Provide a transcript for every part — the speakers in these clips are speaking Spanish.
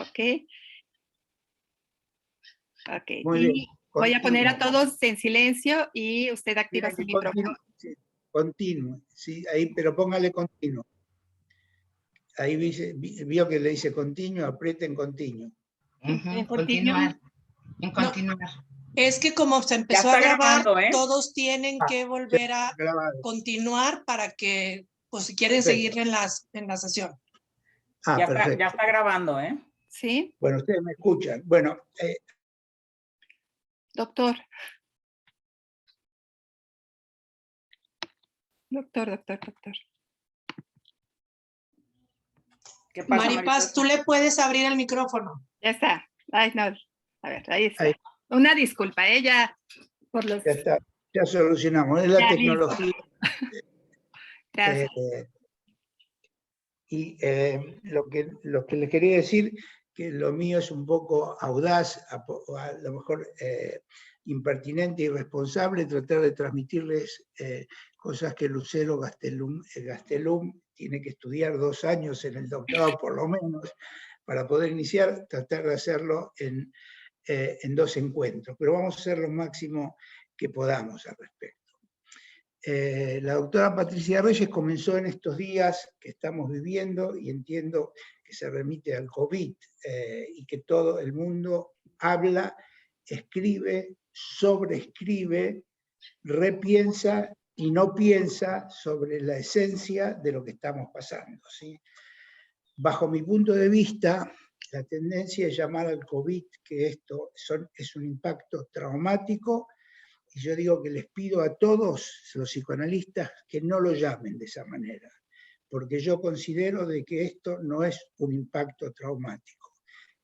Ok. Ok. Muy Y bien. voy a poner a Continuo. todos en silencio y usted activa su micrófono. Sí, continuo, sí, ahí, pero póngale continuo. Ahí vio que le dice continuo, apriete en continuo. En Continuar. En continuar. No, es que como se empezó está a grabar, grabando, ¿eh? todos tienen que volver a Grabado. continuar para que, pues si quieren Perfecto. seguir en la sesión. Ah, perfecto. Ya está grabando, ¿eh? Sí, Bueno, ustedes me escuchan. Bueno, doctor. Doctor. ¿Qué pasa, Maripaz, tú le puedes abrir el micrófono. Ya está. Ay, no. A ver, ahí está. Ahí. Una disculpa, ella por los... ya está, ya solucionamos. Es la Ya, tecnología. Gracias. Lo que les quería decir, que lo mío es un poco audaz, a lo mejor impertinente y irresponsable, tratar de transmitirles cosas que Lucero Gastelum tiene que estudiar 2 años en el doctorado por lo menos, para poder iniciar, tratar de hacerlo en 2 encuentros, pero vamos a hacer lo máximo que podamos al respecto. La doctora Patricia Reyes comenzó en estos días que estamos viviendo, y entiendo que se remite al COVID, y que todo el mundo habla, escribe, sobreescribe, repiensa y no piensa sobre la esencia de lo que estamos pasando, ¿sí? Bajo mi punto de vista, la tendencia es llamar al COVID que esto es un impacto traumático. Y yo digo que les pido a todos los psicoanalistas que no lo llamen de esa manera, porque yo considero de que esto no es un impacto traumático,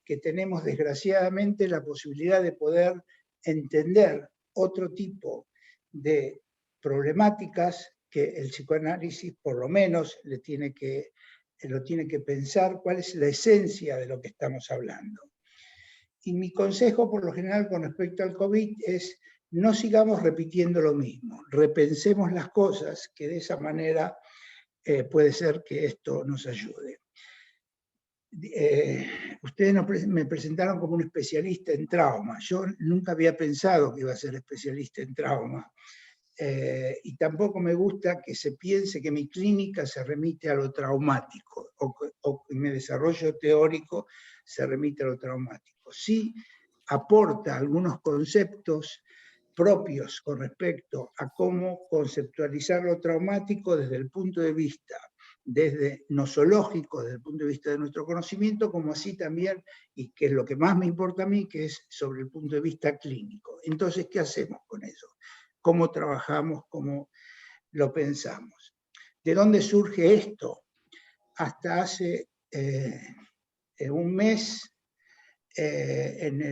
que tenemos desgraciadamente la posibilidad de poder entender otro tipo de problemáticas que el psicoanálisis por lo menos lo tiene que pensar cuál es la esencia de lo que estamos hablando. Y mi consejo por lo general con respecto al COVID es: no sigamos repitiendo lo mismo, repensemos las cosas, que de esa manera puede ser que esto nos ayude. Ustedes me presentaron como un especialista en trauma. Yo nunca había pensado que iba a ser especialista en trauma. Y tampoco me gusta que se piense que mi clínica se remite a lo traumático, o que mi desarrollo teórico se remite a lo traumático. Sí aporta algunos conceptos propios con respecto a cómo conceptualizar lo traumático desde el punto de vista, desde nosológico, desde el punto de vista de nuestro conocimiento, como así también, y que es lo que más me importa a mí, que es sobre el punto de vista clínico. Entonces, ¿qué hacemos con eso? ¿Cómo trabajamos? ¿Cómo lo pensamos? ¿De dónde surge esto? Hasta hace un mes, en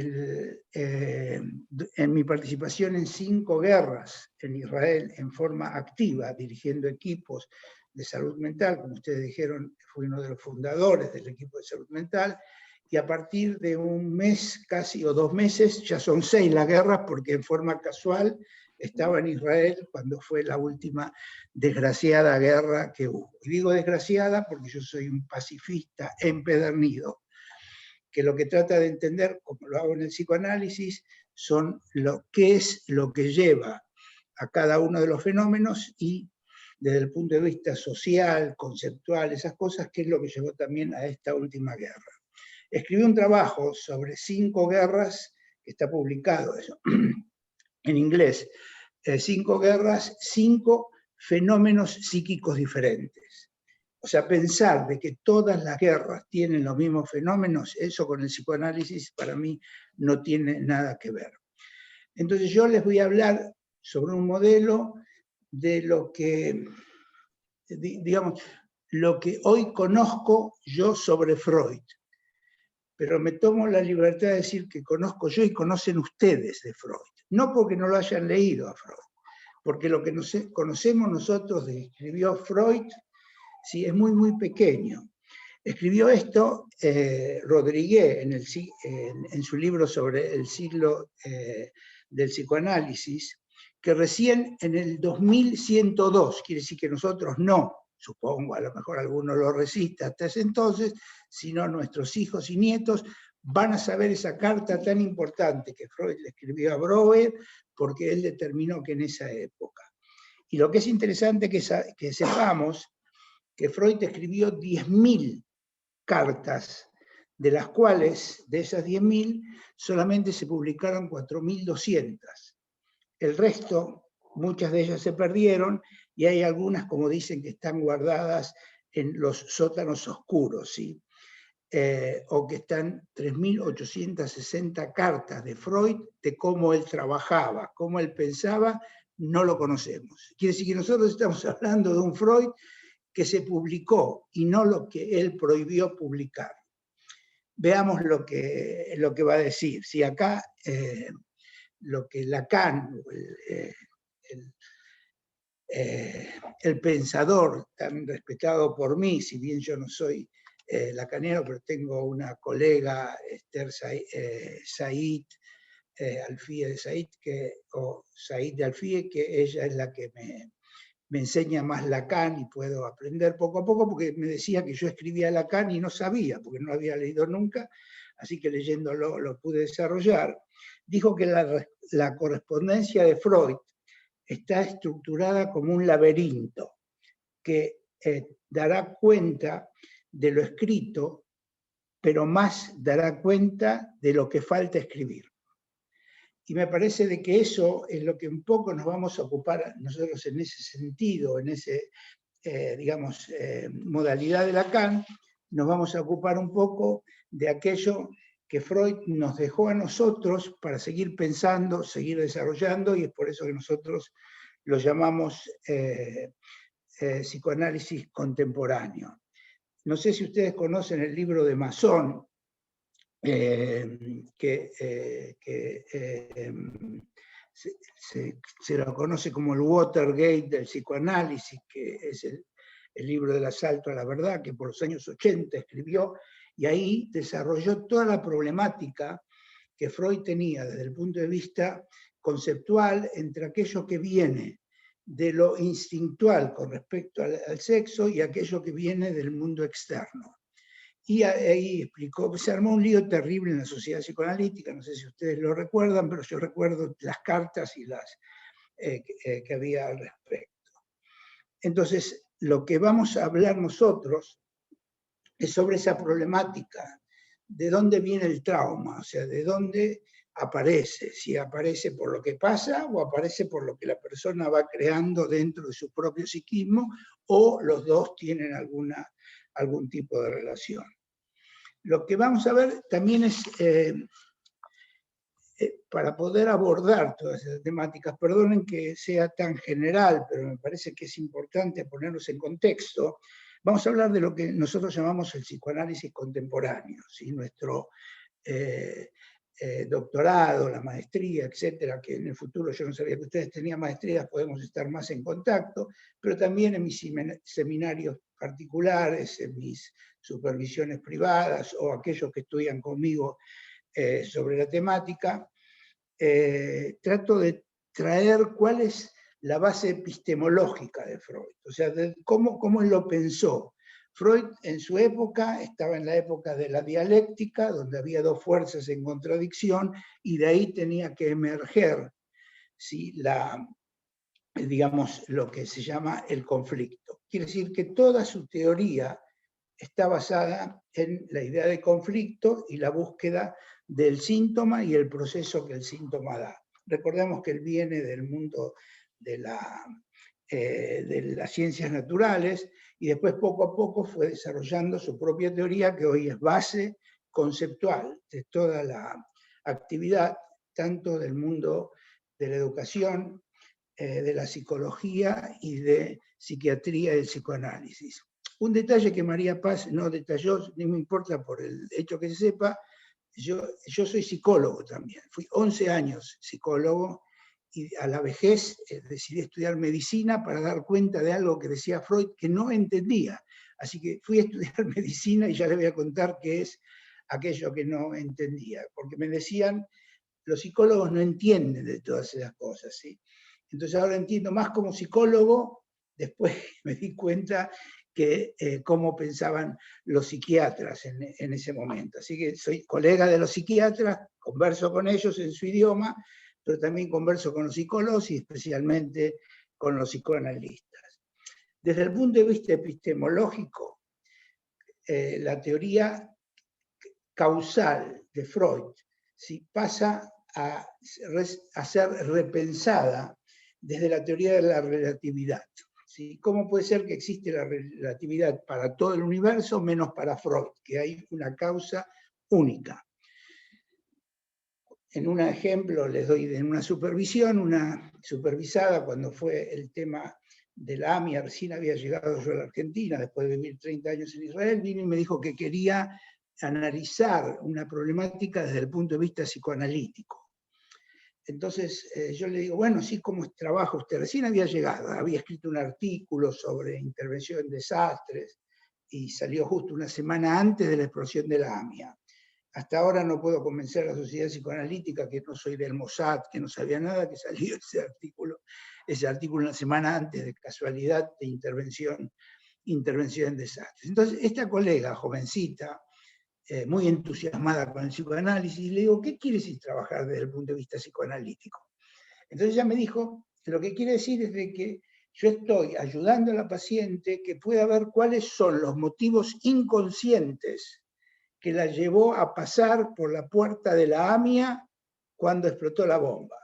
mi participación en 5 guerras en Israel en forma activa, dirigiendo equipos de salud mental, como ustedes dijeron, fui uno de los fundadores del equipo de salud mental, y a partir de un mes casi o 2 meses, ya son 6 las guerras, porque en forma casual estaba en Israel cuando fue la última desgraciada guerra que hubo. Y digo desgraciada porque yo soy un pacifista empedernido, que lo que trata de entender, como lo hago en el psicoanálisis, son qué es lo que lleva a cada uno de los fenómenos, y desde el punto de vista social, conceptual, esas cosas, qué es lo que llevó también a esta última guerra. Escribí un trabajo sobre 5 guerras, que está publicado eso, en inglés, 5 guerras, 5 fenómenos psíquicos diferentes. O sea, pensar de que todas las guerras tienen los mismos fenómenos, eso con el psicoanálisis para mí no tiene nada que ver. Entonces yo les voy a hablar sobre un modelo de lo que, digamos, lo que hoy conozco yo sobre Freud. Pero me tomo la libertad de decir que conozco yo y conocen ustedes de Freud. No porque no lo hayan leído a Freud, porque lo que conocemos nosotros de que escribió Freud, sí, es muy, muy pequeño. Escribió esto Rodríguez en su libro sobre el siglo del psicoanálisis, que recién en el 2102, quiere decir que nosotros no supongo, a lo mejor alguno lo resiste hasta ese entonces, sino nuestros hijos y nietos van a saber esa carta tan importante que Freud le escribió a Brouwer, porque él determinó que en esa época. Y lo que es interesante que sepamos que Freud escribió 10.000 cartas, de las cuales, de esas 10.000, solamente se publicaron 4.200. El resto, muchas de ellas se perdieron, y hay algunas, como dicen, que están guardadas en los sótanos oscuros, ¿sí? O que están 3.860 cartas de Freud de cómo él trabajaba, cómo él pensaba, no lo conocemos. Quiere decir que nosotros estamos hablando de un Freud que se publicó y no lo que él prohibió publicar. Veamos lo que va a decir. Si acá lo que Lacan, el pensador tan respetado por mí, si bien yo no soy lacaniano, pero tengo una colega, Esther Said Alfie de Said, o Said de Alfie, que ella es la que me enseña más Lacan y puedo aprender poco a poco, porque me decía que yo escribía Lacan y no sabía, porque no había leído nunca, así que leyéndolo lo pude desarrollar. Dijo que la correspondencia de Freud está estructurada como un laberinto, que dará cuenta de lo escrito, pero más dará cuenta de lo que falta escribir. Y me parece de que eso es lo que un poco nos vamos a ocupar nosotros en ese sentido, en ese, modalidad de Lacan, nos vamos a ocupar un poco de aquello que Freud nos dejó a nosotros para seguir pensando, seguir desarrollando, y es por eso que nosotros lo llamamos psicoanálisis contemporáneo. No sé si ustedes conocen el libro de Masson, se lo conoce como el Watergate del psicoanálisis, que es el libro del asalto a la verdad, que por los años 80 escribió, y ahí desarrolló toda la problemática que Freud tenía desde el punto de vista conceptual entre aquello que viene de lo instintual con respecto al sexo y aquello que viene del mundo externo. Y ahí explicó, se armó un lío terrible en la sociedad psicoanalítica, no sé si ustedes lo recuerdan, pero yo recuerdo las cartas y las que había al respecto. Entonces, lo que vamos a hablar nosotros es sobre esa problemática, de dónde viene el trauma, o sea, de dónde aparece, si aparece por lo que pasa o aparece por lo que la persona va creando dentro de su propio psiquismo, o los dos tienen algún tipo de relación. Lo que vamos a ver también es, para poder abordar todas esas temáticas, perdonen que sea tan general, pero me parece que es importante ponernos en contexto, vamos a hablar de lo que nosotros llamamos el psicoanálisis contemporáneo, ¿sí? Nuestro doctorado, la maestría, etcétera, que en el futuro yo no sabía que ustedes tenían maestrías, podemos estar más en contacto, pero también en mis seminarios particulares, en mis supervisiones privadas o aquellos que estudian conmigo sobre la temática, trato de traer cuál es la base epistemológica de Freud, o sea, cómo él lo pensó. Freud en su época estaba en la época de la dialéctica, donde había dos fuerzas en contradicción, y de ahí tenía que emerger, ¿sí? Digamos, lo que se llama el conflicto. Quiere decir que toda su teoría está basada en la idea de conflicto y la búsqueda del síntoma y el proceso que el síntoma da. Recordemos que él viene del mundo de las ciencias naturales y después poco a poco fue desarrollando su propia teoría, que hoy es base conceptual de toda la actividad, tanto del mundo de la educación, de la psicología y de psiquiatría y el psicoanálisis. Un detalle que María Paz no detalló, ni me importa por el hecho que se sepa, yo soy psicólogo también, fui 11 años psicólogo y a la vejez decidí estudiar medicina para dar cuenta de algo que decía Freud que no entendía. Así que fui a estudiar medicina y ya les voy a contar qué es aquello que no entendía, porque me decían, los psicólogos no entienden de todas esas cosas, ¿sí? Entonces ahora entiendo más como psicólogo después me di cuenta que cómo pensaban los psiquiatras en ese momento. Así que soy colega de los psiquiatras, converso con ellos en su idioma, pero también converso con los psicólogos y especialmente con los psicoanalistas. Desde el punto de vista epistemológico, la teoría causal de Freud pasa a ser repensada desde la teoría de la relatividad. ¿Sí? ¿Cómo puede ser que existe la relatividad para todo el universo menos para Freud, que hay una causa única? En un ejemplo les doy en una supervisión, una supervisada cuando fue el tema de la AMIA, recién había llegado yo a la Argentina, después de vivir 30 años en Israel, vino y me dijo que quería analizar una problemática desde el punto de vista psicoanalítico. Entonces yo le digo, bueno, sí, ¿cómo trabaja usted? Recién había llegado, había escrito un artículo sobre intervención en desastres y salió justo una semana antes de la explosión de la AMIA. Hasta ahora no puedo convencer a la sociedad psicoanalítica, que no soy del Mossad, que no sabía nada, que salió ese artículo una semana antes, de casualidad, de intervención en desastres. Entonces esta colega, jovencita, muy entusiasmada con el psicoanálisis, le digo, ¿qué quiere decir trabajar desde el punto de vista psicoanalítico? Entonces ella me dijo, lo que quiere decir es de que yo estoy ayudando a la paciente que pueda ver cuáles son los motivos inconscientes que la llevó a pasar por la puerta de la AMIA cuando explotó la bomba.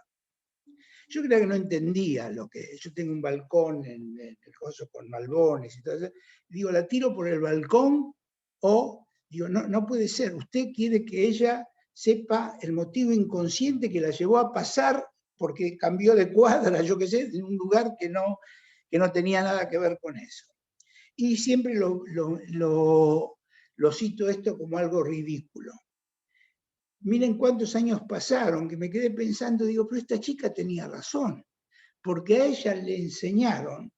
Yo creo que no entendía lo que... Yo tengo un balcón en el coso con malbones y todo eso. Digo, ¿la tiro por el balcón o...? Digo, no puede ser, usted quiere que ella sepa el motivo inconsciente que la llevó a pasar porque cambió de cuadra, yo qué sé, en un lugar que no tenía nada que ver con eso. Y siempre lo cito esto como algo ridículo. Miren cuántos años pasaron, que me quedé pensando, digo, pero esta chica tenía razón, porque a ella le enseñaron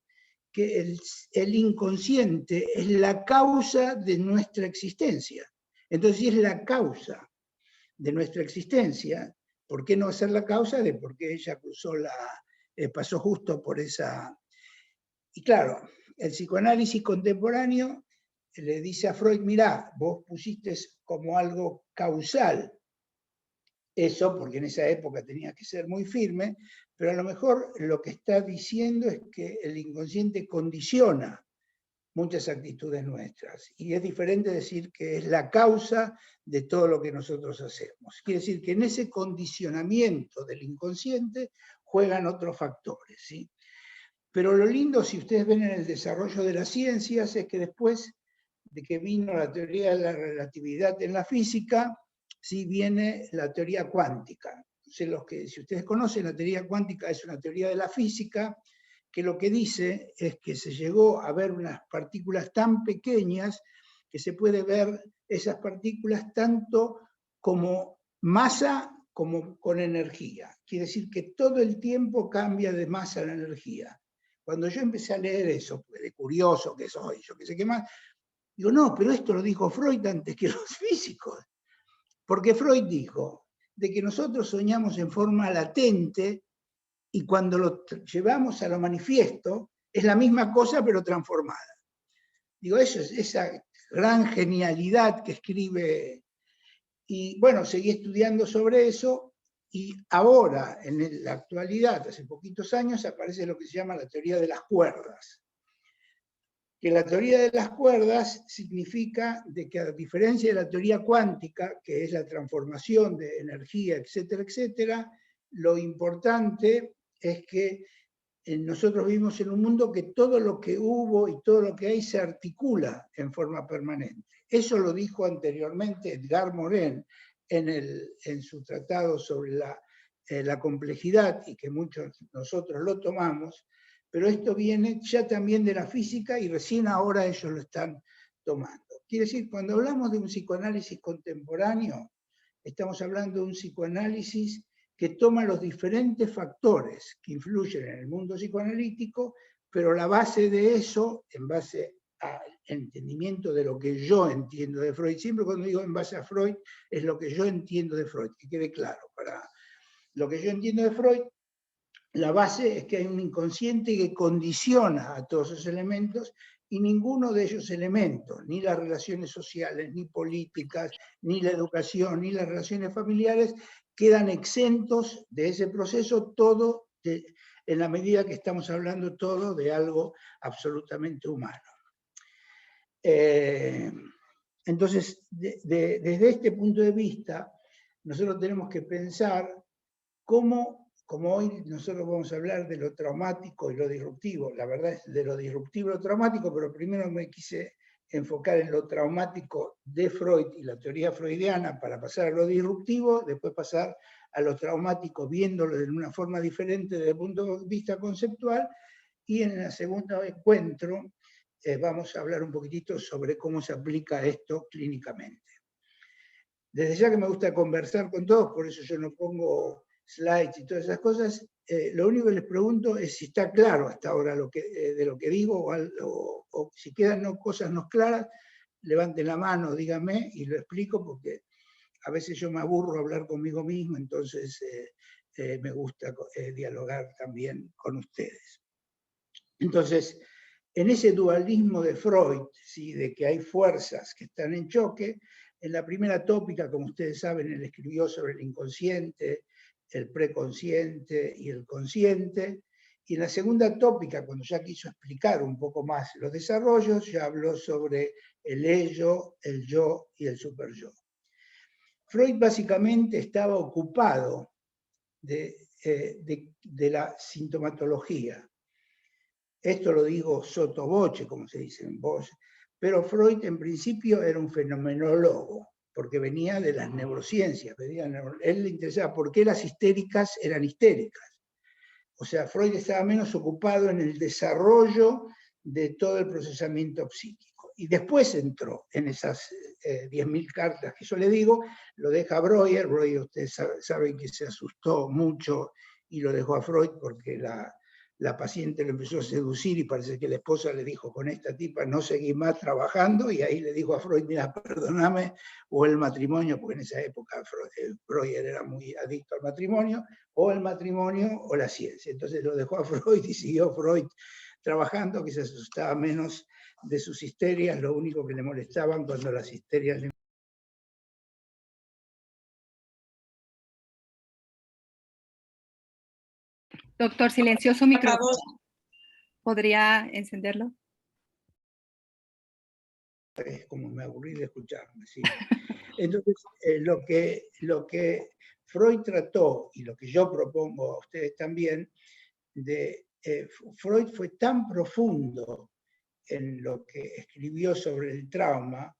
que el inconsciente es la causa de nuestra existencia. Entonces, si es la causa de nuestra existencia, ¿por qué no ser la causa de por qué ella pasó justo por esa... Y claro, el psicoanálisis contemporáneo le dice a Freud, mirá, vos pusiste como algo causal eso, porque en esa época tenía que ser muy firme, pero a lo mejor lo que está diciendo es que el inconsciente condiciona muchas actitudes nuestras. Y es diferente decir que es la causa de todo lo que nosotros hacemos. Quiere decir que en ese condicionamiento del inconsciente juegan otros factores, ¿sí? Pero lo lindo, si ustedes ven en el desarrollo de las ciencias, es que después de que vino la teoría de la relatividad en la física, sí viene la teoría cuántica. Entonces, si ustedes conocen, la teoría cuántica es una teoría de la física que lo que dice es que se llegó a ver unas partículas tan pequeñas que se puede ver esas partículas tanto como masa como con energía. Quiere decir que todo el tiempo cambia de masa la energía. Cuando yo empecé a leer eso, de curioso que soy, yo qué sé qué más, digo, no, pero esto lo dijo Freud antes que los físicos. Porque Freud dijo de que nosotros soñamos en forma latente y cuando lo llevamos a lo manifiesto es la misma cosa pero transformada. Digo, eso es esa gran genialidad que escribe. Y bueno, seguí estudiando sobre eso y ahora, en la actualidad, hace poquitos años, aparece lo que se llama la teoría de las cuerdas. Que la teoría de las cuerdas significa de que a diferencia de la teoría cuántica, que es la transformación de energía, etcétera, etcétera, lo importante es que nosotros vivimos en un mundo que todo lo que hubo y todo lo que hay se articula en forma permanente. Eso lo dijo anteriormente Edgar Morin en su tratado sobre la complejidad, y que muchos nosotros lo tomamos, pero esto viene ya también de la física y recién ahora ellos lo están tomando. Quiere decir, cuando hablamos de un psicoanálisis contemporáneo, estamos hablando de un psicoanálisis que toma los diferentes factores que influyen en el mundo psicoanalítico, pero la base de eso, en base al entendimiento de lo que yo entiendo de Freud, siempre cuando digo en base a Freud, es lo que yo entiendo de Freud, que quede claro. Para lo que yo entiendo de Freud la base es que hay un inconsciente que condiciona a todos esos elementos, y ninguno de esos elementos, ni las relaciones sociales, ni políticas, ni la educación, ni las relaciones familiares, quedan exentos de ese proceso, todo en la medida que estamos hablando todo de algo absolutamente humano. Entonces, desde este punto de vista, nosotros tenemos que pensar cómo, como hoy nosotros vamos a hablar de lo traumático y lo disruptivo, la verdad es de lo disruptivo y lo traumático, pero primero me quise enfocar en lo traumático de Freud y la teoría freudiana para pasar a lo disruptivo, después pasar a lo traumático viéndolo de una forma diferente desde el punto de vista conceptual, y en el segundo encuentro vamos a hablar un poquitito sobre cómo se aplica esto clínicamente. Desde ya que me gusta conversar con todos, por eso yo no pongo slides y todas esas cosas, lo único que les pregunto es si está claro hasta ahora de lo que digo, o si quedan cosas no claras, levanten la mano, díganme y lo explico, porque a veces yo me aburro hablar conmigo mismo, entonces me gusta dialogar también con ustedes. Entonces, en ese dualismo de Freud, ¿sí?, de que hay fuerzas que están en choque, en la primera tópica, como ustedes saben, él escribió sobre el inconsciente, el preconsciente y el consciente, y en la segunda tópica, cuando ya quiso explicar un poco más los desarrollos, ya habló sobre el ello, el yo y el superyo. Freud básicamente estaba ocupado de la sintomatología. Esto lo digo sotto voce, como se dice en voz, pero Freud en principio era un fenomenólogo, porque venía de las neurociencias. Él le interesaba por qué las histéricas eran histéricas. O sea, Freud estaba menos ocupado en el desarrollo de todo el procesamiento psíquico. Y después entró en esas 10.000 cartas que yo le digo, lo deja Breuer. Breuer, ustedes saben que se asustó mucho y lo dejó a Freud porque la paciente lo empezó a seducir y parece que la esposa le dijo: con esta tipa no seguí más trabajando, y ahí le dijo a Freud: mira, perdóname, o el matrimonio, porque en esa época Breuer era muy adicto al matrimonio, o el matrimonio o la ciencia. Entonces lo dejó a Freud y siguió Freud trabajando, que se asustaba menos de sus histerias, lo único que le molestaban cuando las histerias le... Doctor, silencioso micrófono. ¿Podría encenderlo? Es como me aburrí de escucharme, sí. Entonces, lo que Freud trató, y lo que yo propongo a ustedes también, Freud fue tan profundo en lo que escribió sobre el trauma,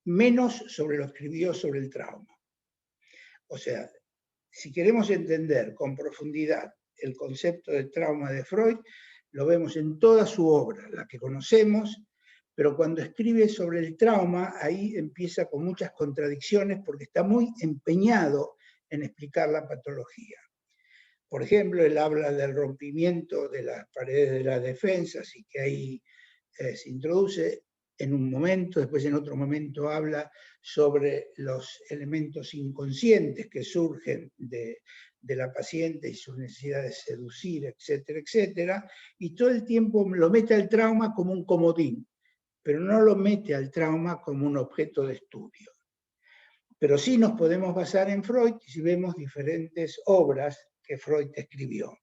menos sobre lo que escribió sobre el trauma. O sea, si queremos entender con profundidad el concepto del trauma de Freud, lo vemos en toda su obra, la que conocemos, pero cuando escribe sobre el trauma, ahí empieza con muchas contradicciones porque está muy empeñado en explicar la patología. Por ejemplo, él habla del rompimiento de las paredes de las defensas y que ahí se introduce en un momento, después en otro momento habla sobre los elementos inconscientes que surgen de la paciente y sus necesidades de seducir, etcétera, etcétera, y todo el tiempo lo mete al trauma como un comodín, pero no lo mete al trauma como un objeto de estudio. Pero sí nos podemos basar en Freud si vemos diferentes obras que Freud escribió.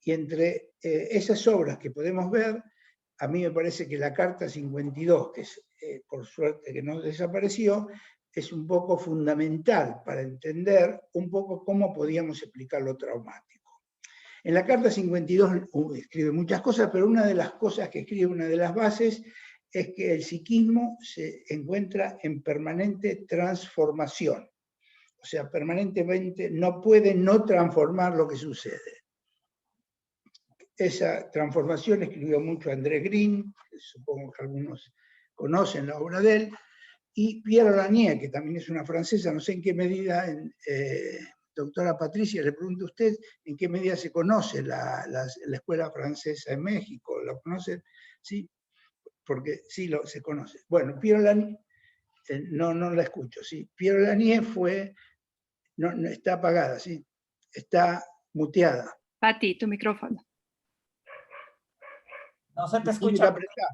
Y entre esas obras que podemos ver, a mí me parece que la carta 52, que es, por suerte que no desapareció, es un poco fundamental para entender un poco cómo podíamos explicar lo traumático. En la carta 52 escribe muchas cosas, pero una de las cosas que escribe, una de las bases, es que el psiquismo se encuentra en permanente transformación. O sea, permanentemente no puede no transformar lo que sucede. Esa transformación escribió mucho André Green, supongo que algunos conocen la obra de él, y Pierre Lanier, que también es una francesa. No sé en qué medida, doctora Patricia, le pregunto a usted, ¿en qué medida se conoce la escuela francesa en México? ¿Lo conoce? Sí, porque sí se conoce. Bueno, Pierre Lanier, no la escucho, sí. Pierre Lanier fue, no, está apagada, sí, está muteada. Pati, tu micrófono. No se te Tiene que escucha. apretar.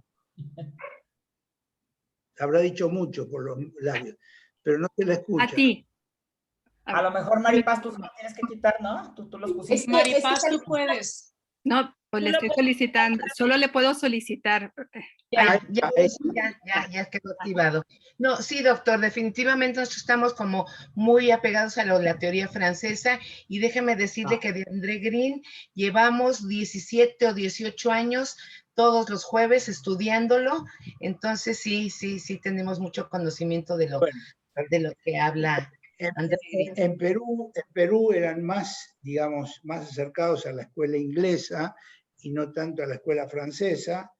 Habrá dicho mucho por los labios, pero no se la escucha. A ti. A lo mejor, Maripaz, tú lo tienes que quitar, ¿no? Tú los pusiste. Maripaz, tú puedes. No, pues le estoy solicitando, solo le puedo solicitar. Ya quedó activado. No, sí, doctor, definitivamente nosotros estamos como muy apegados a la teoría francesa y déjeme decirle que de André Green llevamos 17 o 18 años todos los jueves estudiándolo, entonces sí tenemos mucho conocimiento de lo que habla André Green. En Perú eran más, digamos, más acercados a la escuela inglesa y no tanto a la escuela francesa.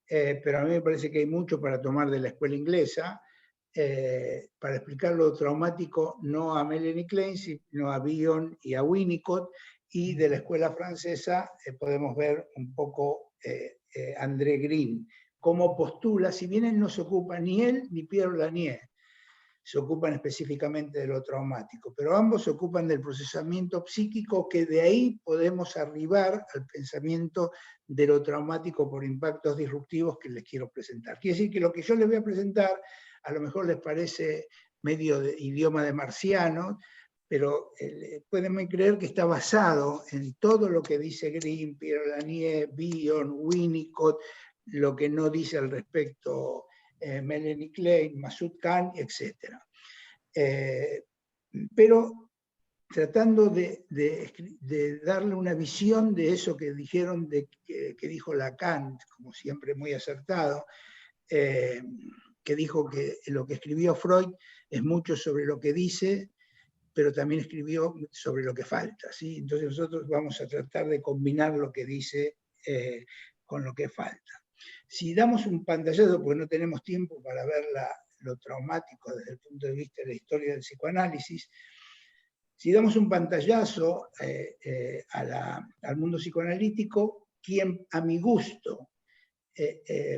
Pero a mí me parece que hay mucho para tomar de la escuela inglesa, para explicar lo traumático no a Melanie Klein, sino a Bion y a Winnicott, y de la escuela francesa podemos ver un poco André Green, cómo postula, si bien él no se ocupa, ni él ni Pierre Lanier, se ocupan específicamente de lo traumático, pero ambos se ocupan del procesamiento psíquico, que de ahí podemos arribar al pensamiento de lo traumático por impactos disruptivos que les quiero presentar. Quiere decir que lo que yo les voy a presentar a lo mejor les parece medio de idioma de marciano, pero pueden creer que está basado en todo lo que dice Green, Pierre Lanier, Bion, Winnicott, lo que no dice al respecto Melanie Klein, Masoud Khan, etc. Pero tratando de darle una visión de eso que dijeron, que dijo Lacan, como siempre muy acertado, que dijo que lo que escribió Freud es mucho sobre lo que dice, pero también escribió sobre lo que falta, ¿sí? Entonces nosotros vamos a tratar de combinar lo que dice con lo que falta. Si damos un pantallazo, porque no tenemos tiempo para ver lo traumático desde el punto de vista de la historia del psicoanálisis, si damos un pantallazo al mundo psicoanalítico, quien a mi gusto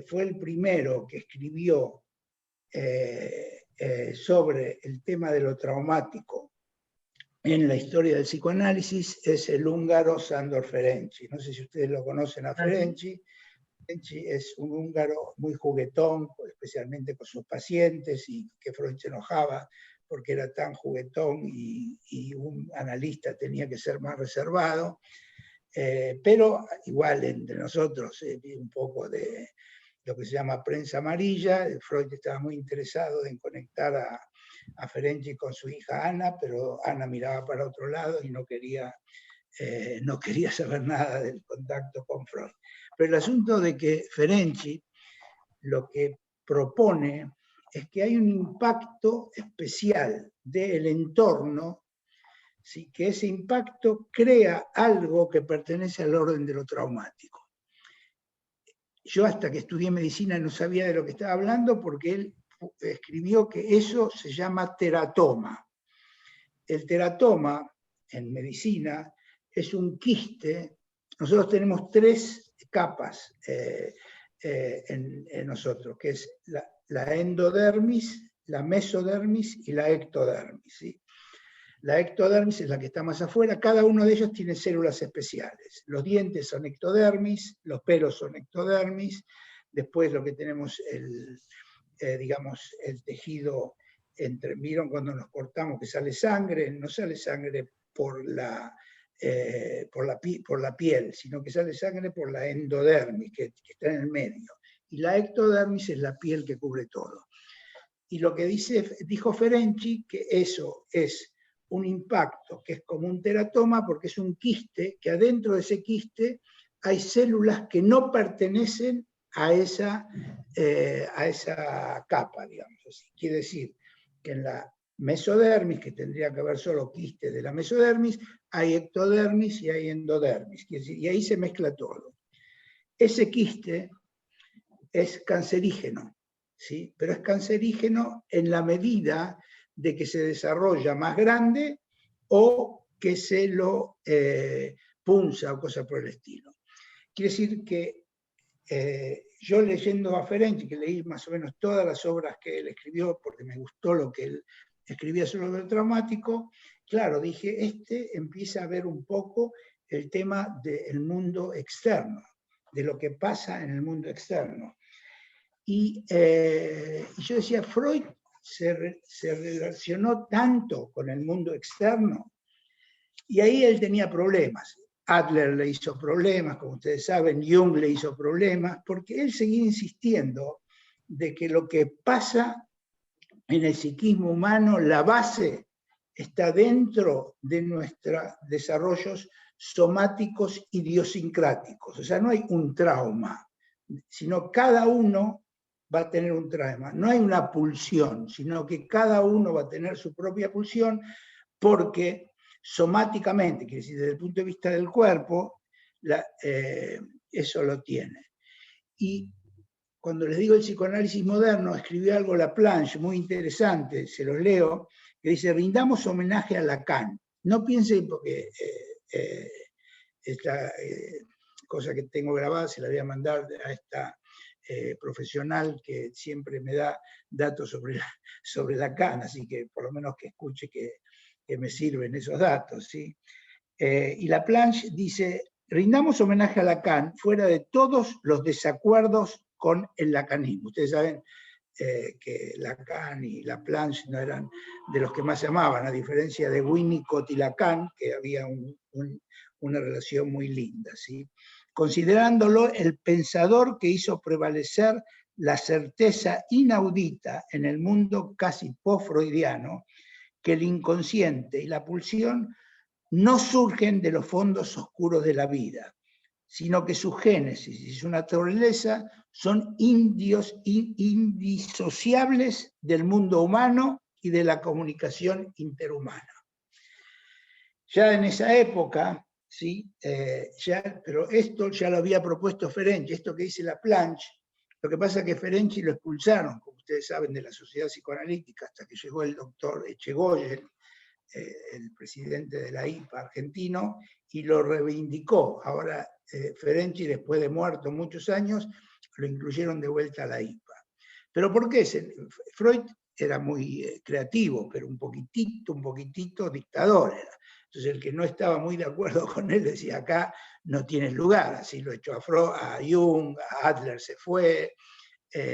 fue el primero que escribió sobre el tema de lo traumático en la historia del psicoanálisis es el húngaro Sándor Ferenczi. No sé si ustedes lo conocen a Ferenczi. Ferenczi es un húngaro muy juguetón, especialmente con sus pacientes, y que Freud se enojaba porque era tan juguetón y un analista tenía que ser más reservado. Pero igual entre nosotros un poco de lo que se llama prensa amarilla. Freud estaba muy interesado en conectar a Ferenczi con su hija Ana, pero Ana miraba para otro lado y no quería saber nada del contacto con Freud. Pero el asunto de que Ferenczi lo que propone es que hay un impacto especial del entorno, ¿sí? Que ese impacto crea algo que pertenece al orden de lo traumático. Yo hasta que estudié medicina no sabía de lo que estaba hablando, porque él escribió que eso se llama teratoma. El teratoma en medicina es un quiste. Nosotros tenemos 3 capas en nosotros, que es la endodermis, la mesodermis y la ectodermis, ¿sí? La ectodermis es la que está más afuera, cada uno de ellos tiene células especiales. Los dientes son ectodermis, los pelos son ectodermis, después lo que tenemos, digamos, el tejido, ¿vieron cuando nos cortamos que sale sangre? No sale sangre por la piel, sino que sale sangre por la endodermis, que está en el medio. Y la ectodermis es la piel que cubre todo. Y lo que dijo Ferenczi, que eso es un impacto que es como un teratoma, porque es un quiste, que adentro de ese quiste hay células que no pertenecen a esa capa, digamos así. Quiere decir que en la mesodermis, que tendría que haber solo quiste de la mesodermis, hay ectodermis y hay endodermis, quiere decir, y ahí se mezcla todo. Ese quiste es cancerígeno, ¿sí? Pero es cancerígeno en la medida de que se desarrolla más grande o que se lo punza o cosas por el estilo. Quiere decir que yo leyendo a Ferenczi, que leí más o menos todas las obras que él escribió, porque me gustó lo que él escribía sobre lo traumático, claro, dije, empieza a ver un poco el tema del mundo externo, de lo que pasa en el mundo externo. Y yo decía, Freud se relacionó tanto con el mundo externo, y ahí él tenía problemas. Adler le hizo problemas, como ustedes saben, Jung le hizo problemas, porque él seguía insistiendo de que lo que pasa en el psiquismo humano, la base está dentro de nuestros desarrollos somáticos idiosincráticos. O sea, no hay un trauma, sino cada uno va a tener un trauma. No hay una pulsión, sino que cada uno va a tener su propia pulsión, porque somáticamente, quiere decir, desde el punto de vista del cuerpo, eso lo tiene. Y cuando les digo el psicoanálisis moderno, escribió algo Laplanche muy interesante, se los leo, que dice: rindamos homenaje a Lacan. No piensen, porque esta cosa que tengo grabada se la voy a mandar a esta profesional que siempre me da datos sobre Lacan, así que por lo menos que escuche que me sirven esos datos, ¿sí? Y Laplanche dice: rindamos homenaje a Lacan fuera de todos los desacuerdos con el lacanismo. Ustedes saben que Lacan y Laplanche no eran de los que más se amaban, a diferencia de Winnicott y Lacan, que había una relación muy linda, ¿sí? Considerándolo el pensador que hizo prevalecer la certeza inaudita en el mundo casi post-freudiano, que el inconsciente y la pulsión no surgen de los fondos oscuros de la vida, sino que su génesis y su naturaleza son indisociables del mundo humano y de la comunicación interhumana. Ya en esa época, ¿sí? Pero esto ya lo había propuesto Ferenczi, esto que dice Laplanche. Lo que pasa es que Ferenczi lo expulsaron, como ustedes saben, de la Sociedad Psicoanalítica, hasta que llegó el doctor Echegoyen, el presidente de la IPA argentino, y lo reivindicó. Ahora Ferenczi, después de muerto muchos años, lo incluyeron de vuelta a la IPA. ¿Pero por qué? Freud era muy creativo, pero un poquitito dictador era. Entonces el que no estaba muy de acuerdo con él decía: acá no tienes lugar. Así lo echó a Jung, a Adler se fue,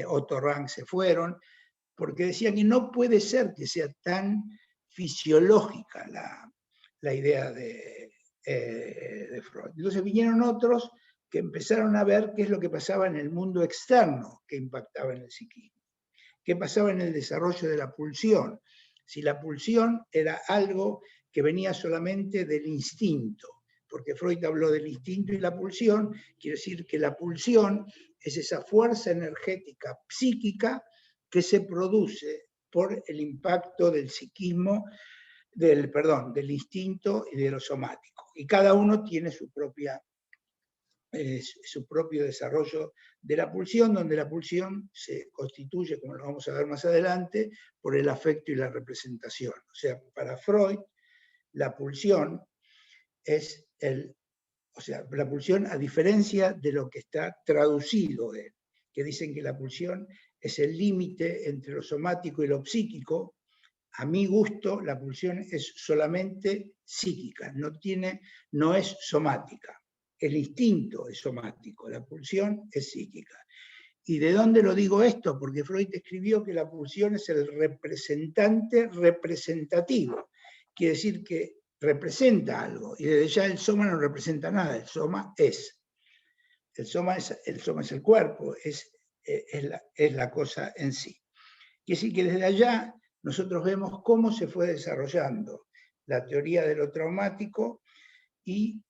Otto Rank se fueron, porque decían que no puede ser que sea tan fisiológica la idea de Freud. Entonces vinieron otros que empezaron a ver qué es lo que pasaba en el mundo externo que impactaba en el psiquismo, qué pasaba en el desarrollo de la pulsión, si la pulsión era algo que venía solamente del instinto, porque Freud habló del instinto y la pulsión, quiere decir que la pulsión es esa fuerza energética psíquica que se produce por el impacto del psiquismo, del instinto y de lo somático. Y cada uno tiene su propio desarrollo de la pulsión, donde la pulsión se constituye, como lo vamos a ver más adelante, por el afecto y la representación. O sea, para Freud, la pulsión es la pulsión, a diferencia de lo que está traducido de él, que dicen que la pulsión es el límite entre lo somático y lo psíquico. A mi gusto, la pulsión es solamente psíquica, no es somática. El instinto es somático, la pulsión es psíquica. ¿Y de dónde lo digo esto? Porque Freud escribió que la pulsión es el representante representativo. Quiere decir que representa algo, y desde ya el soma no representa nada, el soma es. El soma es el cuerpo, es la cosa en sí. Quiere decir que desde allá nosotros vemos cómo se fue desarrollando la teoría de lo traumático, y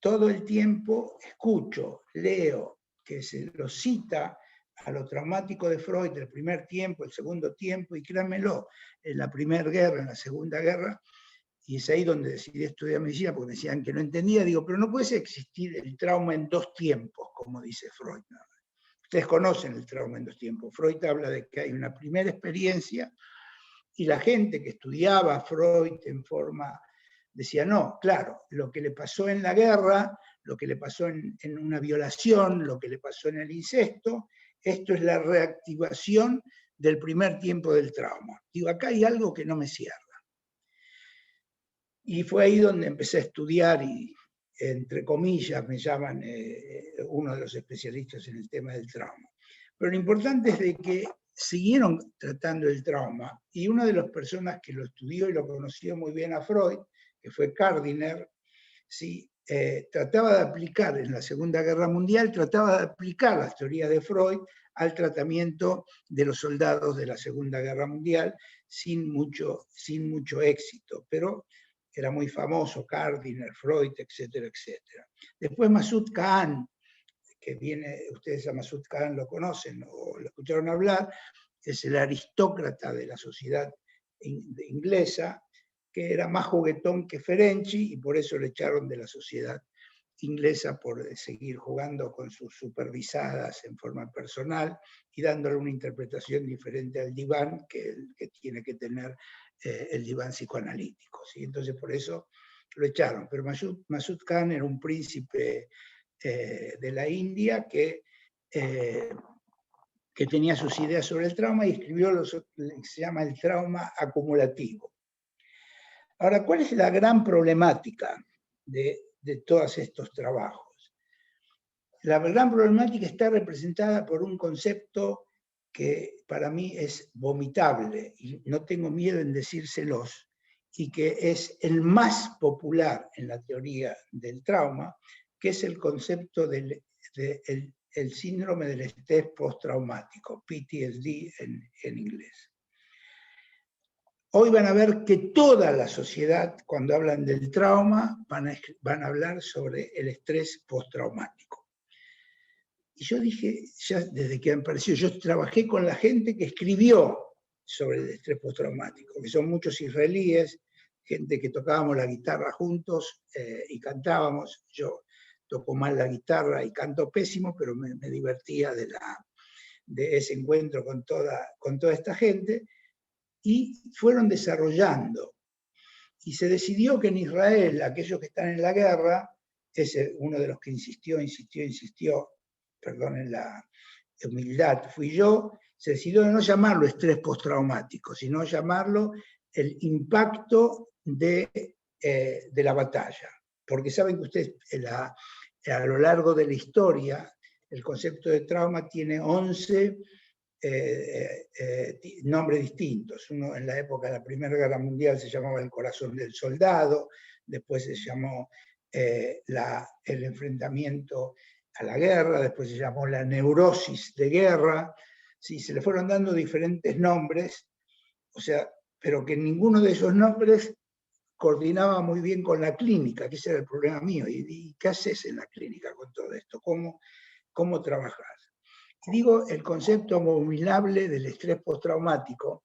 todo el tiempo escucho, leo, que se lo cita a lo traumático de Freud, el primer tiempo, el segundo tiempo, y créanmelo, en la primera guerra, en la segunda guerra, y es ahí donde decidí estudiar medicina, porque me decían que no entendía. Digo, pero no puede existir el trauma en dos tiempos, como dice Freud. ¿No? Ustedes conocen el trauma en dos tiempos. Freud habla de que hay una primera experiencia, y la gente que estudiaba a Freud en forma, decía, no, claro, lo que le pasó en la guerra, lo que le pasó en una violación, lo que le pasó en el incesto, esto es la reactivación del primer tiempo del trauma. Digo, acá hay algo que no me cierra. Y fue ahí donde empecé a estudiar, y entre comillas, me llaman uno de los especialistas en el tema del trauma. Pero lo importante es de que siguieron tratando el trauma, y una de las personas que lo estudió y lo conoció muy bien a Freud, que fue Gardiner, ¿sí? Trataba de aplicar en la Segunda Guerra Mundial, trataba de aplicar las teorías de Freud al tratamiento de los soldados de la Segunda Guerra Mundial sin mucho éxito, pero era muy famoso, Gardiner, Freud, etcétera, etcétera. Después Masoud Khan, que viene, ustedes a Masoud Khan lo conocen o lo escucharon hablar, es el aristócrata de la sociedad inglesa, que era más juguetón que Ferenczi, y por eso le echaron de la sociedad inglesa por seguir jugando con sus supervisadas en forma personal y dándole una interpretación diferente al diván que tiene que tener el diván psicoanalítico, ¿sí? Entonces por eso lo echaron. Pero Masoud Khan era un príncipe de la India que tenía sus ideas sobre el trauma y escribió lo que se llama el trauma acumulativo. Ahora, ¿cuál es la gran problemática de todos estos trabajos? La gran problemática está representada por un concepto que para mí es vomitable, y no tengo miedo en decírselos, y que es el más popular en la teoría del trauma, que es el concepto del síndrome del estrés postraumático, PTSD en inglés. Hoy van a ver que toda la sociedad, cuando hablan del trauma, van a hablar sobre el estrés postraumático. Y yo dije, ya desde que apareció, yo trabajé con la gente que escribió sobre el estrés postraumático, que son muchos israelíes, gente que tocábamos la guitarra juntos y cantábamos. Yo toco mal la guitarra y canto pésimo, pero me divertía de ese encuentro con toda esta gente. Y fueron desarrollando. Y se decidió que en Israel, aquellos que están en la guerra, ese uno de los que insistió, perdonen la humildad, fui yo, se decidió de no llamarlo estrés postraumático, sino llamarlo el impacto de la batalla. Porque saben que ustedes, a lo largo de la historia, el concepto de trauma tiene 11 nombres distintos. Uno en la época de la Primera Guerra Mundial se llamaba el corazón del soldado, después se llamó el enfrentamiento a la guerra, después se llamó la neurosis de guerra, ¿sí? Se le fueron dando diferentes nombres, o sea, pero que ninguno de esos nombres coordinaba muy bien con la clínica, que ese era el problema mío. ¿Y qué haces en la clínica con todo esto? ¿Cómo trabajas? Digo el concepto abominable del estrés postraumático,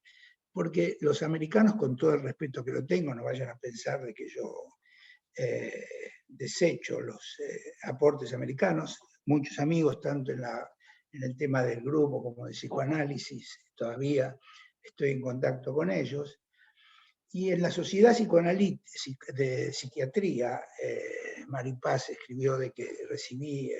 porque los americanos, con todo el respeto que lo tengo, no vayan a pensar de que yo desecho los aportes americanos, muchos amigos, tanto en el tema del grupo como de psicoanálisis, todavía estoy en contacto con ellos, y en la Sociedad de Psiquiatría, Maripaz escribió de que recibí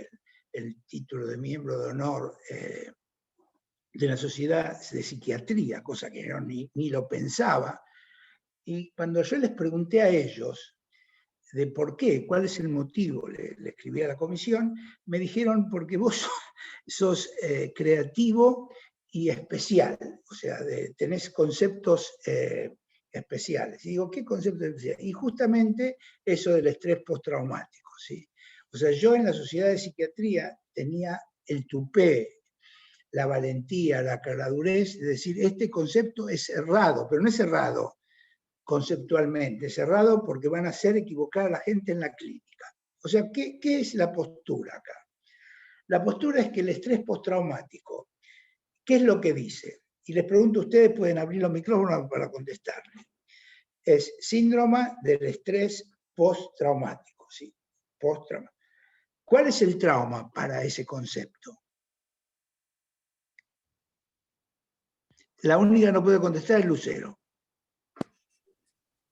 el título de miembro de honor de la Sociedad de Psiquiatría, cosa que yo ni lo pensaba. Y cuando yo les pregunté a ellos de por qué, cuál es el motivo, le escribí a la comisión, me dijeron porque vos sos creativo y especial, o sea, tenés conceptos especiales. Y digo, ¿qué conceptos especiales? Y justamente eso del estrés postraumático, ¿sí? O sea, yo en la Sociedad de Psiquiatría tenía el tupé, la valentía, la caradurez de decir, este concepto es errado, pero no es errado conceptualmente, es errado porque van a hacer equivocar a la gente en la clínica. O sea, ¿qué es la postura acá? La postura es que el estrés postraumático, ¿qué es lo que dice? Y les pregunto a ustedes, pueden abrir los micrófonos para contestarles. Es síndrome del estrés postraumático, ¿sí? Postraumático. ¿Cuál es el trauma para ese concepto? La única que no puede contestar es Lucero.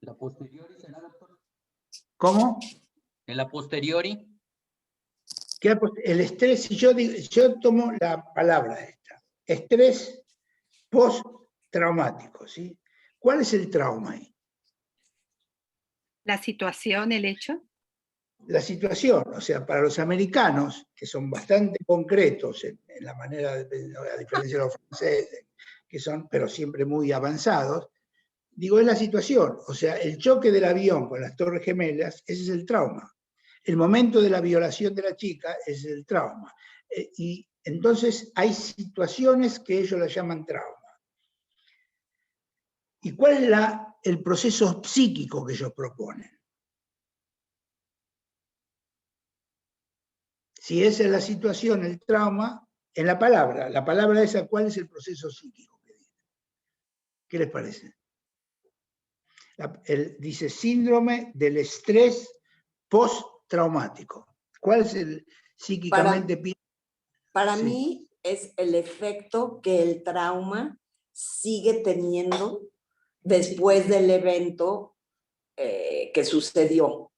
¿La posteriori será, doctor? ¿Cómo? ¿En la posteriori? El estrés, si yo tomo la palabra esta, estrés postraumático, ¿sí? ¿Cuál es el trauma ahí? La situación, el hecho. la situación. O sea, para los americanos, que son bastante concretos en la manera de pensar, a diferencia de los franceses, que son, pero siempre muy avanzados, digo, es la situación. O sea, el choque del avión con las Torres Gemelas, ese es el trauma. El momento de la violación de la chica es el trauma. Y entonces hay situaciones que ellos la llaman trauma. ¿Y cuál es el proceso psíquico que ellos proponen? Si esa es la situación, el trauma, en la palabra esa, ¿cuál es el proceso psíquico que dice? ¿Qué les parece? Dice síndrome del estrés postraumático. ¿Cuál es el psíquicamente? Para Sí. mí es el efecto que el trauma sigue teniendo después del evento que sucedió.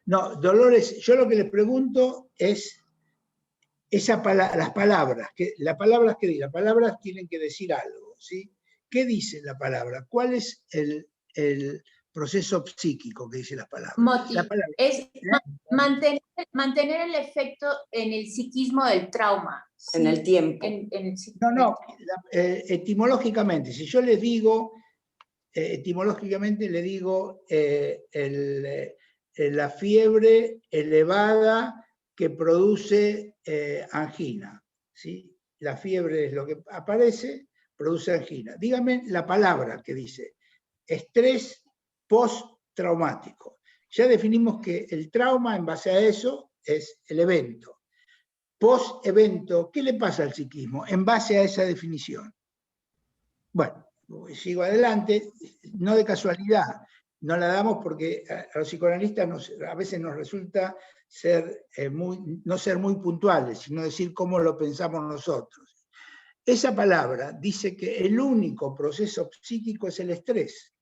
No, Dolores, yo lo que les pregunto es las palabras. Las palabras tienen que decir algo, ¿sí? ¿Qué dice la palabra? ¿Cuál es el proceso psíquico que dice las palabras? Es mantener el efecto en el psiquismo del trauma. En el tiempo. No, etimológicamente, si yo les digo, etimológicamente le digo la fiebre elevada que produce angina, ¿sí? La fiebre es lo que aparece, produce angina. Dígame la palabra que dice, estrés postraumático. Ya definimos que el trauma en base a eso es el evento. Post-evento, ¿qué le pasa al psiquismo en base a esa definición? Bueno, sigo adelante, no de casualidad, no la damos porque a los psicoanalistas a veces nos resulta no ser muy puntuales, sino decir cómo lo pensamos nosotros. Esa palabra dice que el único proceso psíquico es el estrés.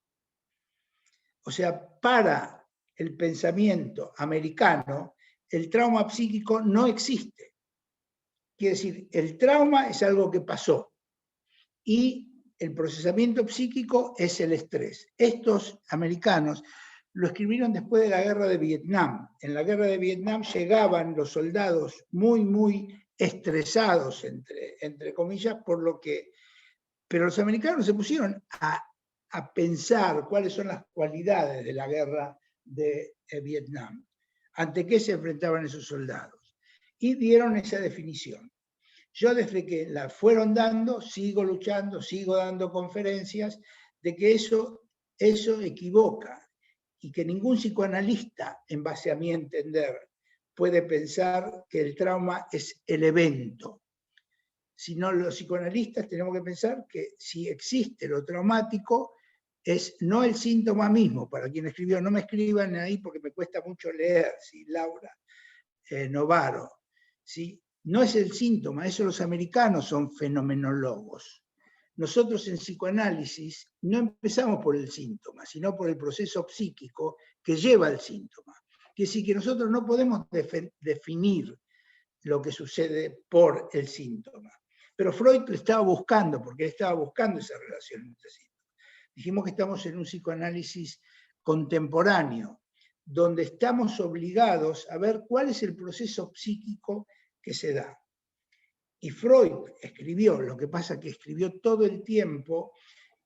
O sea, para el pensamiento americano, el trauma psíquico no existe. Quiere decir, el trauma es algo que pasó y el procesamiento psíquico es el estrés. Estos americanos lo escribieron después de la guerra de Vietnam. En la guerra de Vietnam llegaban los soldados muy estresados, entre comillas, pero los americanos se pusieron a pensar cuáles son las cualidades de la guerra de Vietnam, ante qué se enfrentaban esos soldados. Y dieron esa definición. Yo desde que la fueron dando, sigo luchando, sigo dando conferencias, de que eso equivoca y que ningún psicoanalista, en base a mi entender, puede pensar que el trauma es el evento. Sino los psicoanalistas tenemos que pensar que si existe lo traumático, es no el síntoma mismo. Para quien escribió, no me escriban ahí porque me cuesta mucho leer, ¿sí? Laura Novaro, ¿sí? No es el síntoma, eso los americanos son fenomenólogos. Nosotros en psicoanálisis no empezamos por el síntoma, sino por el proceso psíquico que lleva al síntoma. Quiere decir que nosotros no podemos definir lo que sucede por el síntoma. Pero Freud lo estaba buscando, porque él estaba buscando esa relación entre síntomas. Dijimos que estamos en un psicoanálisis contemporáneo, donde estamos obligados a ver cuál es el proceso psíquico que se da. Y Freud escribió, lo que pasa que escribió todo el tiempo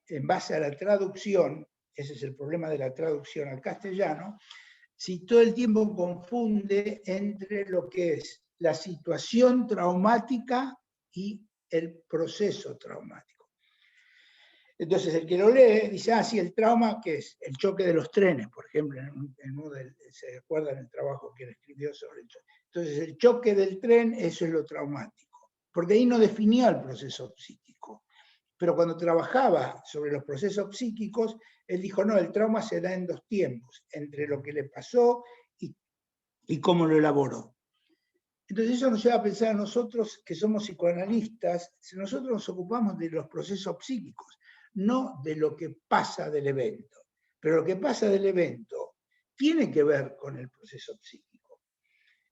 en base a la traducción, ese es el problema de la traducción al castellano, si todo el tiempo confunde entre lo que es la situación traumática y el proceso traumático. Entonces el que lo lee dice, sí, el trauma, ¿qué es? El choque de los trenes, por ejemplo, se acuerdan el trabajo que él escribió sobre el choque. Entonces el choque del tren, eso es lo traumático, porque ahí no definió el proceso psíquico. Pero cuando trabajaba sobre los procesos psíquicos, él dijo, no, el trauma se da en dos tiempos, entre lo que le pasó y cómo lo elaboró. Entonces eso nos lleva a pensar a nosotros que somos psicoanalistas, nosotros nos ocupamos de los procesos psíquicos, no de lo que pasa del evento. Pero lo que pasa del evento tiene que ver con el proceso psíquico.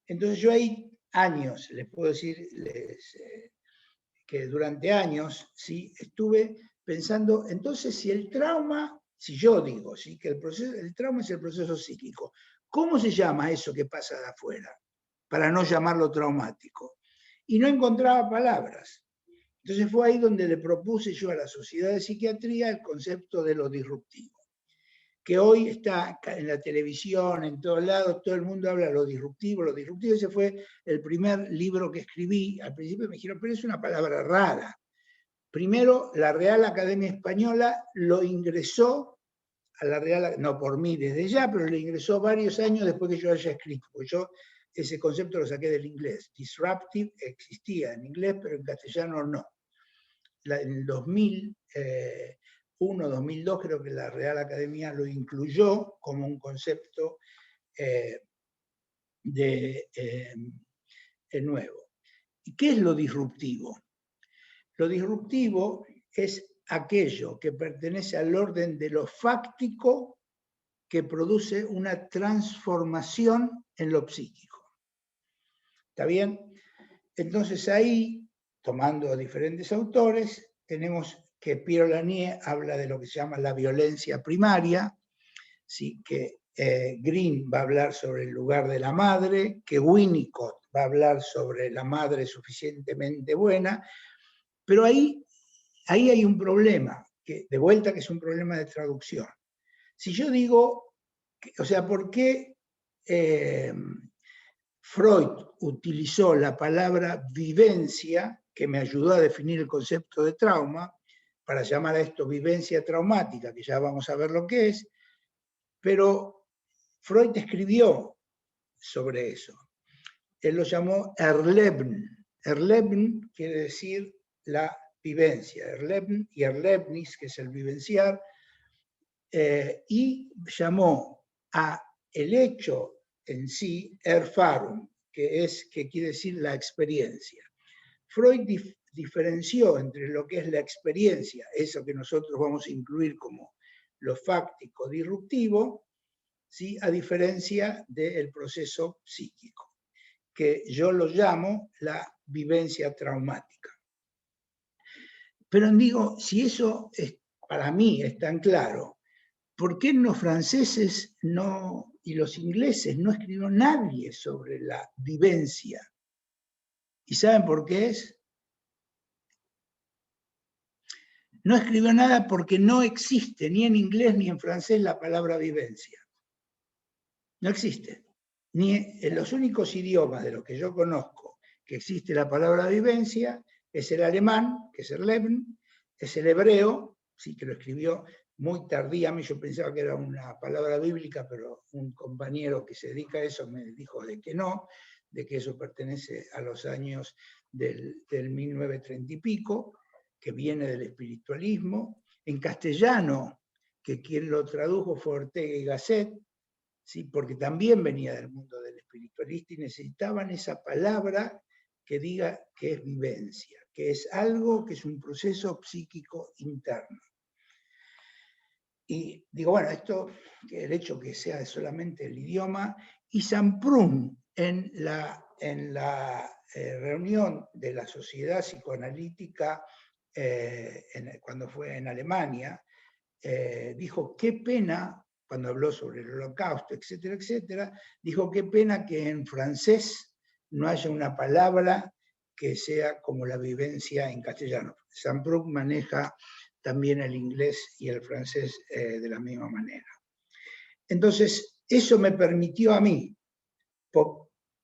Entonces yo hay años, les puedo decir que durante años, ¿sí?, estuve pensando, entonces si el trauma si yo digo ¿sí? que el trauma es el proceso psíquico, ¿cómo se llama eso que pasa de afuera? Para no llamarlo traumático. Y no encontraba palabras. Entonces fue ahí donde le propuse yo a la Sociedad de Psiquiatría el concepto de lo disruptivo, que hoy está en la televisión, en todos lados, todo el mundo habla de lo disruptivo. Lo disruptivo, ese fue el primer libro que escribí. Al principio me dijeron, pero es una palabra rara. Primero, la Real Academia Española lo ingresó a la Real, no por mí desde ya, pero lo ingresó varios años después que yo haya escrito, porque yo ese concepto lo saqué del inglés. Disruptive existía en inglés, pero en castellano no. En el 2001, 2002, creo que la Real Academia lo incluyó como un concepto nuevo. ¿Y qué es lo disruptivo? Lo disruptivo es aquello que pertenece al orden de lo fáctico que produce una transformación en lo psíquico. ¿Está bien? Entonces ahí, tomando a diferentes autores, tenemos que Pierre Lanier habla de lo que se llama la violencia primaria, ¿sí? Que Green va a hablar sobre el lugar de la madre, que Winnicott va a hablar sobre la madre suficientemente buena, pero ahí hay un problema, que de vuelta que es un problema de traducción. Si yo digo, o sea, ¿por qué Freud utilizó la palabra vivencia, que me ayudó a definir el concepto de trauma, para llamar a esto vivencia traumática, que ya vamos a ver lo que es, pero Freud escribió sobre eso. Él lo llamó Erleben. Erleben quiere decir la vivencia. Erleben y Erlebnis, que es el vivenciar, y llamó a el hecho en sí Erfahrung, que quiere decir la experiencia. Freud diferenció entre lo que es la experiencia, eso que nosotros vamos a incluir como lo fáctico disruptivo, ¿sí? A diferencia del proceso psíquico, que yo lo llamo la vivencia traumática. Pero digo, si eso para mí es tan claro, ¿por qué los franceses y los ingleses no escribió nadie sobre la vivencia? ¿Y saben por qué es? No escribió nada porque no existe ni en inglés ni en francés la palabra vivencia. No existe. Ni en los únicos idiomas de los que yo conozco que existe la palabra vivencia es el alemán, que es Erleben, es el hebreo, sí, que lo escribió muy tardíamente. Yo pensaba que era una palabra bíblica, pero un compañero que se dedica a eso me dijo de que no, de que eso pertenece a los años del 1930 y pico, que viene del espiritualismo. En castellano, que quien lo tradujo fue Ortega y Gasset, ¿sí? Porque también venía del mundo del espiritualista y necesitaban esa palabra que diga que es vivencia, que es algo que es un proceso psíquico interno. Y digo, bueno, esto, el hecho que sea solamente el idioma, y Samprun en la reunión de la Sociedad Psicoanalítica, cuando fue en Alemania, dijo, qué pena, cuando habló sobre el Holocausto, etcétera, etcétera, dijo, qué pena que en francés no haya una palabra que sea como la vivencia en castellano. Samprun maneja también el inglés y el francés de la misma manera. Entonces, eso me permitió a mí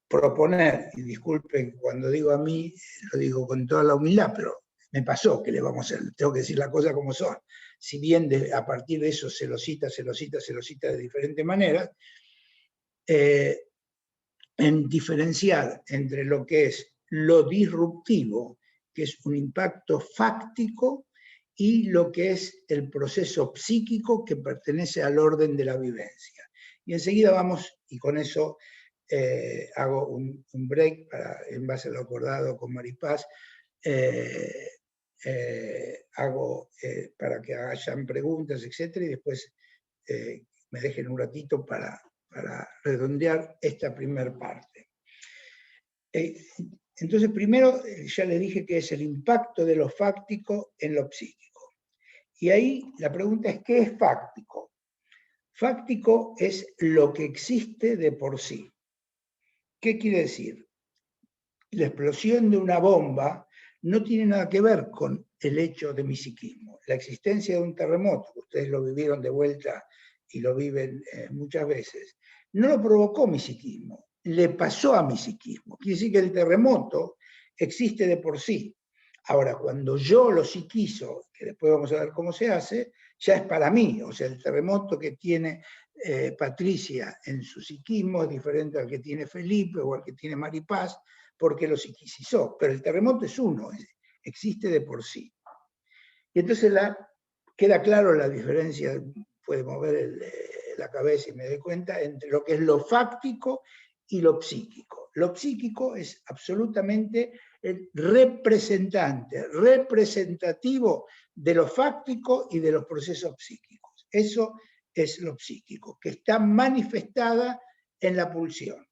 proponer, y disculpen cuando digo a mí, lo digo con toda la humildad, pero me pasó, que le vamos a hacer, tengo que decir las cosas como son. Si bien a partir de eso se lo cita de diferentes maneras, en diferenciar entre lo que es lo disruptivo, que es un impacto fáctico, y lo que es el proceso psíquico que pertenece al orden de la vivencia. Y enseguida vamos, y con eso hago un break en base a lo acordado con Maripaz, hago para que hayan preguntas, etcétera, y después me dejen un ratito para redondear esta primera parte. Entonces, primero, ya les dije que es el impacto de lo fáctico en lo psíquico. Y ahí la pregunta es, ¿qué es fáctico? Fáctico es lo que existe de por sí. ¿Qué quiere decir? La explosión de una bomba no tiene nada que ver con el hecho de mi psiquismo. La existencia de un terremoto, que ustedes lo vivieron de vuelta y lo viven muchas veces, no lo provocó mi psiquismo, le pasó a mi psiquismo. Quiere decir que el terremoto existe de por sí. Ahora, cuando yo lo psiquizo, que después vamos a ver cómo se hace, ya es para mí. O sea, el terremoto que tiene Patricia en su psiquismo es diferente al que tiene Felipe o al que tiene Maripaz, porque lo psiquicizó. Pero el terremoto es uno, existe de por sí. Y entonces queda claro la diferencia, puede mover la cabeza y me doy cuenta, entre lo que es lo fáctico y lo psíquico. Lo psíquico es absolutamente el representante, representativo de lo fáctico y de los procesos psíquicos. Eso es lo psíquico, que está manifestada en la pulsión.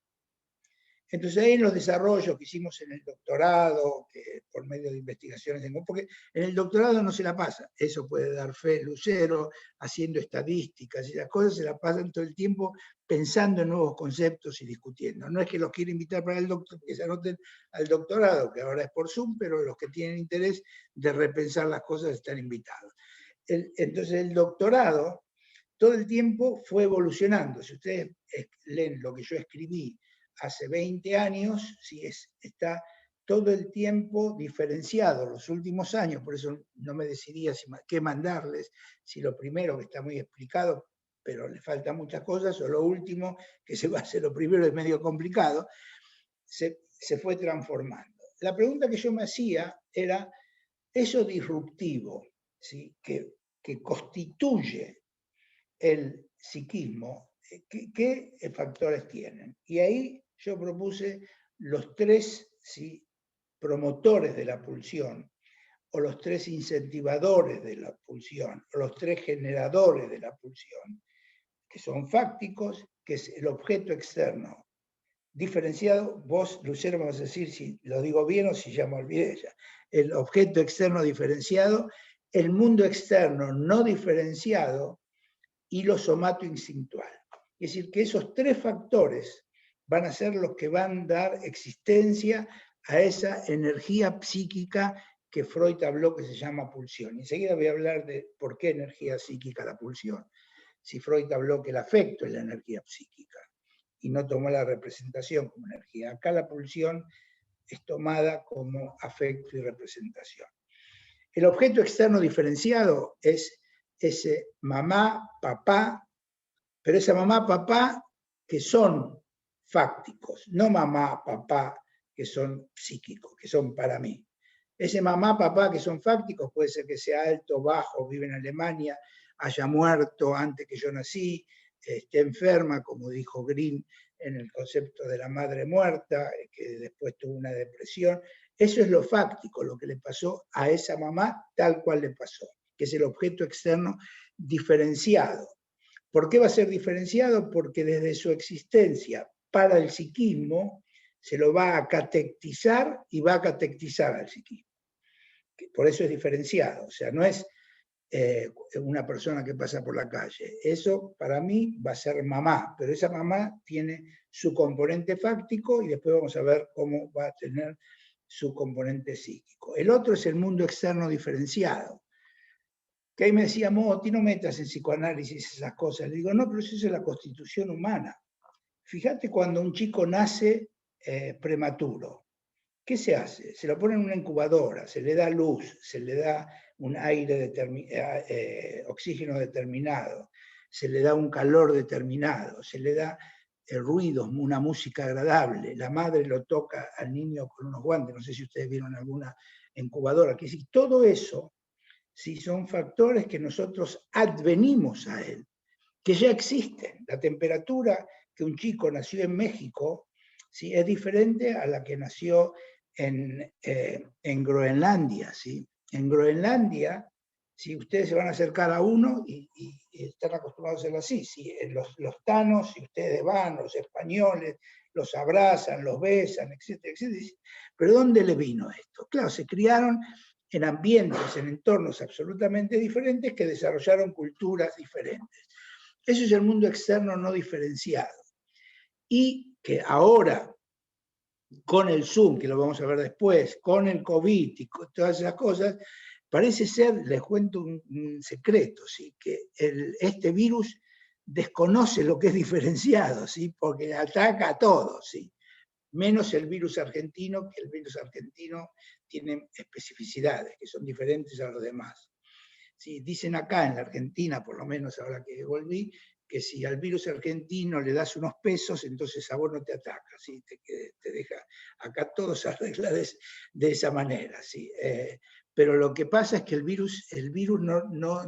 Entonces ahí en los desarrollos que hicimos en el doctorado, que por medio de investigaciones, porque en el doctorado no se la pasa, eso puede dar fe Lucero, haciendo estadísticas y las cosas se la pasan todo el tiempo pensando en nuevos conceptos y discutiendo. No es que los quiera invitar para el doctor, que se anoten al doctorado, que ahora es por Zoom, pero los que tienen interés de repensar las cosas están invitados. Entonces el doctorado todo el tiempo fue evolucionando. Si ustedes leen lo que yo escribí hace 20 años, sí, está todo el tiempo diferenciado, los últimos años, por eso no me decidía qué mandarles, si lo primero, que está muy explicado, pero le faltan muchas cosas, o lo último, que se va a hacer lo primero, es medio complicado, se fue transformando. La pregunta que yo me hacía era, eso disruptivo, ¿sí? que constituye el psiquismo, ¿qué factores tienen? Y ahí yo propuse los tres, ¿sí?, promotores de la pulsión, o los tres incentivadores de la pulsión, o los tres generadores de la pulsión, que son fácticos, que es el objeto externo diferenciado. Vos, Lucero, me vas a decir si lo digo bien o si ya me olvidé ya. El objeto externo diferenciado, el mundo externo no diferenciado, y lo somatoinstintual. Es decir, que esos tres factores van a ser los que van a dar existencia a esa energía psíquica que Freud habló que se llama pulsión. Enseguida voy a hablar de por qué energía psíquica la pulsión. Si Freud habló que el afecto es la energía psíquica y no tomó la representación como energía. Acá la pulsión es tomada como afecto y representación. El objeto externo diferenciado es ese mamá, papá, pero esa mamá, papá que son fácticos, no mamá, papá que son psíquicos, que son para mí. Ese mamá, papá que son fácticos puede ser que sea alto, bajo, vive en Alemania, haya muerto antes que yo nací, esté enferma, como dijo Green en el concepto de la madre muerta, que después tuvo una depresión. Eso es lo fáctico, lo que le pasó a esa mamá tal cual le pasó, que es el objeto externo diferenciado. ¿Por qué va a ser diferenciado? Porque desde su existencia para el psiquismo se lo va a catectizar y va a catectizar al psiquismo. Por eso es diferenciado, o sea, no es una persona que pasa por la calle. Eso para mí va a ser mamá, pero esa mamá tiene su componente fáctico y después vamos a ver cómo va a tener su componente psíquico. El otro es el mundo externo diferenciado. Que ahí me decía, Moti, no metas en psicoanálisis esas cosas. Le digo, no, pero eso es la constitución humana. Fíjate cuando un chico nace prematuro, ¿qué se hace? Se lo pone en una incubadora, se le da luz, se le da un aire oxígeno determinado, se le da un calor determinado, se le da ruidos, una música agradable. La madre lo toca al niño con unos guantes, no sé si ustedes vieron alguna incubadora. Que sí, todo eso, sí, son factores que nosotros advenimos a él, que ya existen. La temperatura que un chico nació en México, ¿sí?, es diferente a la que nació en Groenlandia. ¿Sí? En Groenlandia, si ustedes se van a acercar a uno y están acostumbrados a hacerlo así, ¿sí? Los tanos, si ustedes van, los españoles, los abrazan, los besan, etcétera, etcétera. Pero ¿dónde le vino esto? Claro, se criaron en ambientes, en entornos absolutamente diferentes que desarrollaron culturas diferentes. Eso es el mundo externo no diferenciado. Y que ahora, con el Zoom, que lo vamos a ver después, con el COVID y con todas esas cosas, parece ser, les cuento un secreto, ¿sí? Que este virus desconoce lo que es diferenciado, ¿sí? Porque ataca a todos, ¿sí? Menos el virus argentino, que el virus argentino tiene especificidades que son diferentes a los demás. ¿Sí? Dicen acá en la Argentina, por lo menos ahora que volví, que si al virus argentino le das unos pesos, entonces a vos no te ataca, ¿sí? Te deja. Acá todo se arregla de esa manera, ¿sí? Pero lo que pasa es que el virus no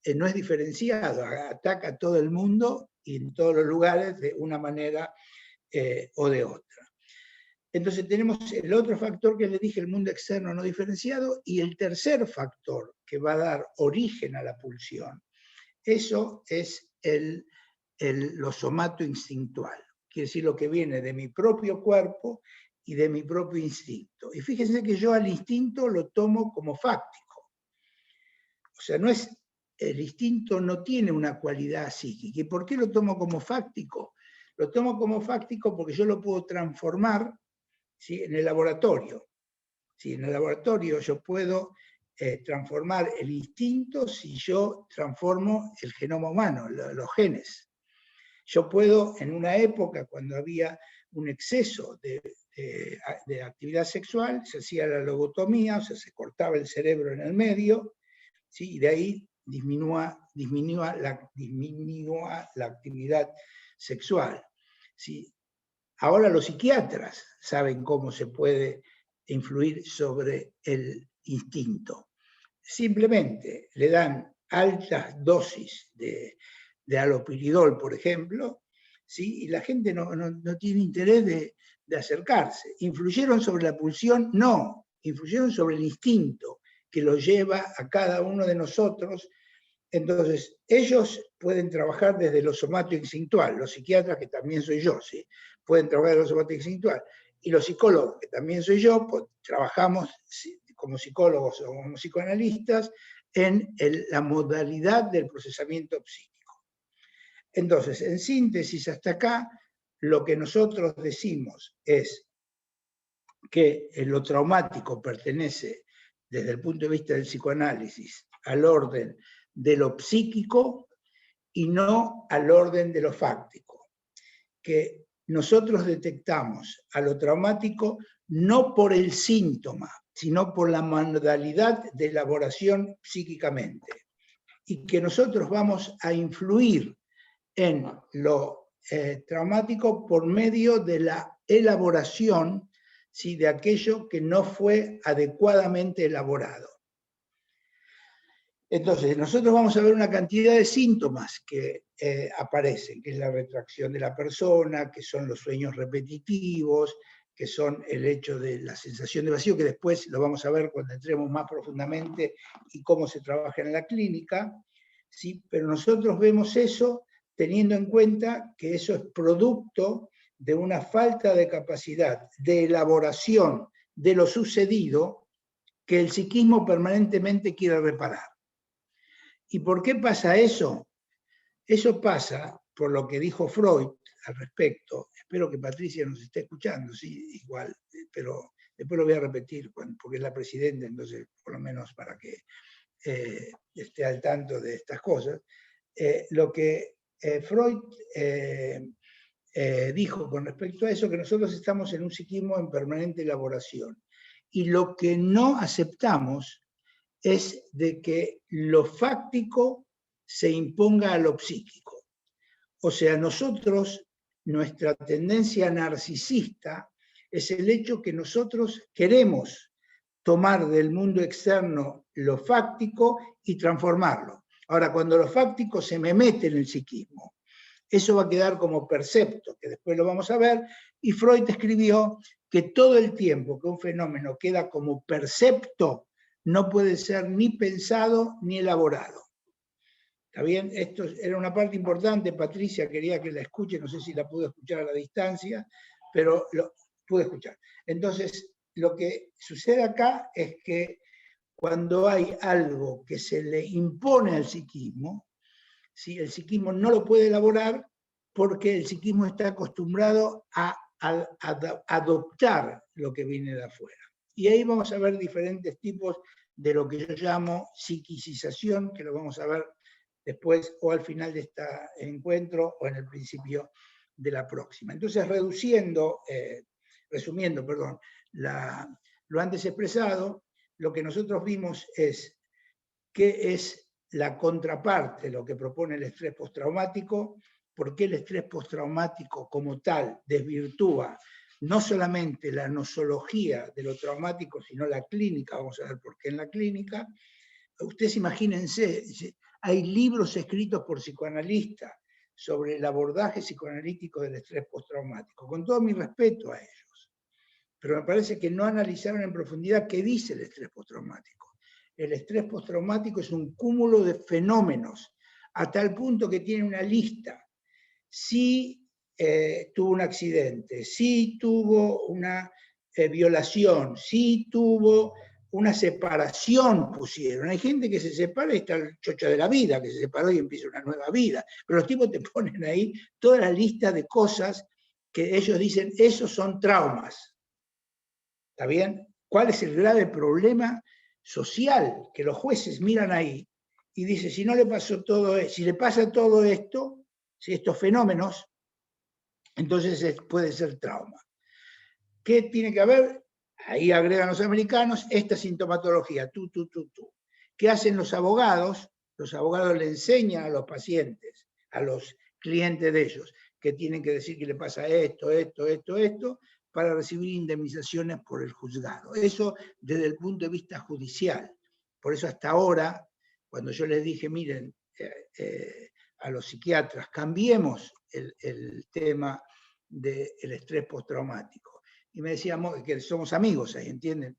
es diferenciado, ataca a todo el mundo y en todos los lugares de una manera o de otra. Entonces tenemos el otro factor que les dije, el mundo externo no diferenciado, y el tercer factor que va a dar origen a la pulsión. Eso es lo somatoinstintual, quiere decir lo que viene de mi propio cuerpo y de mi propio instinto. Y fíjense que yo al instinto lo tomo como fáctico. O sea, el instinto no tiene una cualidad psíquica. ¿Y por qué lo tomo como fáctico? Lo tomo como fáctico porque yo lo puedo transformar, ¿sí? En el laboratorio. ¿Sí? En el laboratorio yo puedo transformar el instinto si yo transformo el genoma humano, los genes. Yo puedo, en una época cuando había un exceso de actividad sexual, se hacía la lobotomía, o sea, se cortaba el cerebro en el medio, ¿sí? Y de ahí disminúa la actividad sexual. ¿Sí? Ahora los psiquiatras saben cómo se puede influir sobre el instinto. Simplemente le dan altas dosis de haloperidol, por ejemplo, ¿sí? Y la gente no tiene interés de acercarse. ¿Influyeron sobre la pulsión? No, influyeron sobre el instinto que lo lleva a cada uno de nosotros. Entonces, ellos pueden trabajar desde lo somatoinstintual, los psiquiatras, que también soy yo, ¿sí? Pueden trabajar desde lo somatoinstintual. Y los psicólogos, que también soy yo, pues, trabajamos como psicólogos o como psicoanalistas en la modalidad del procesamiento psíquico. Entonces, en síntesis, hasta acá, lo que nosotros decimos es que lo traumático pertenece, desde el punto de vista del psicoanálisis, al orden de lo psíquico y no al orden de lo fáctico. Que nosotros detectamos a lo traumático no por el síntoma, sino por la modalidad de elaboración psíquicamente. Y que nosotros vamos a influir en lo traumático por medio de la elaboración, ¿sí? De aquello que no fue adecuadamente elaborado. Entonces, nosotros vamos a ver una cantidad de síntomas que aparecen, que es la retracción de la persona, que son los sueños repetitivos, que son el hecho de la sensación de vacío, que después lo vamos a ver cuando entremos más profundamente y cómo se trabaja en la clínica, ¿sí? Pero nosotros vemos eso teniendo en cuenta que eso es producto de una falta de capacidad de elaboración de lo sucedido que el psiquismo permanentemente quiere reparar. ¿Y por qué pasa eso? Eso pasa por lo que dijo Freud al respecto. Espero que Patricia nos esté escuchando, sí, igual, pero después lo voy a repetir porque es la presidenta, entonces por lo menos para que esté al tanto de estas cosas. Lo que Freud dijo con respecto a eso, que nosotros estamos en un psiquismo en permanente elaboración. Y lo que no aceptamos es de que lo fáctico se imponga a lo psíquico. O sea, nosotros, nuestra tendencia narcisista es el hecho que nosotros queremos tomar del mundo externo lo fáctico y transformarlo. Ahora, cuando lo fáctico se me mete en el psiquismo, eso va a quedar como percepto, que después lo vamos a ver, y Freud escribió que todo el tiempo que un fenómeno queda como percepto, no puede ser ni pensado ni elaborado. ¿Está bien? Esto era una parte importante, Patricia quería que la escuche, no sé si la pude escuchar a la distancia, pero lo pude escuchar. Entonces, lo que sucede acá es que cuando hay algo que se le impone al psiquismo, ¿sí? El psiquismo no lo puede elaborar porque el psiquismo está acostumbrado a adoptar lo que viene de afuera. Y ahí vamos a ver diferentes tipos de lo que yo llamo psiquicización, que lo vamos a ver después o al final de este encuentro o en el principio de la próxima. Entonces, resumiendo, lo antes expresado, lo que nosotros vimos es qué es la contraparte, lo que propone el estrés postraumático, por qué el estrés postraumático como tal desvirtúa no solamente la nosología de lo traumático, sino la clínica. Vamos a ver por qué en la clínica. Ustedes imagínense, hay libros escritos por psicoanalistas sobre el abordaje psicoanalítico del estrés postraumático, con todo mi respeto a ellos, pero me parece que no analizaron en profundidad qué dice el estrés postraumático. El estrés postraumático es un cúmulo de fenómenos, a tal punto que tiene una lista. Si tuvo un accidente, si tuvo una violación, si tuvo una separación, pusieron. Hay gente que se separa y está el chocha de la vida, que se separó y empieza una nueva vida. Pero los tipos te ponen ahí toda la lista de cosas que ellos dicen, esos son traumas. ¿Está bien? ¿Cuál es el grave problema social? Que los jueces miran ahí y dicen, si no le pasó todo esto, si le pasa todo esto, si estos fenómenos, entonces puede ser trauma. ¿Qué tiene que haber? Ahí agregan los americanos esta sintomatología, ¿Qué hacen los abogados? Los abogados le enseñan a los pacientes, a los clientes de ellos, que tienen que decir que le pasa esto, para recibir indemnizaciones por el juzgado. Eso desde el punto de vista judicial. Por eso hasta ahora, cuando yo les dije, miren, a los psiquiatras, cambiemos el tema del estrés postraumático. Y me decía, que somos amigos ahí, ¿entienden?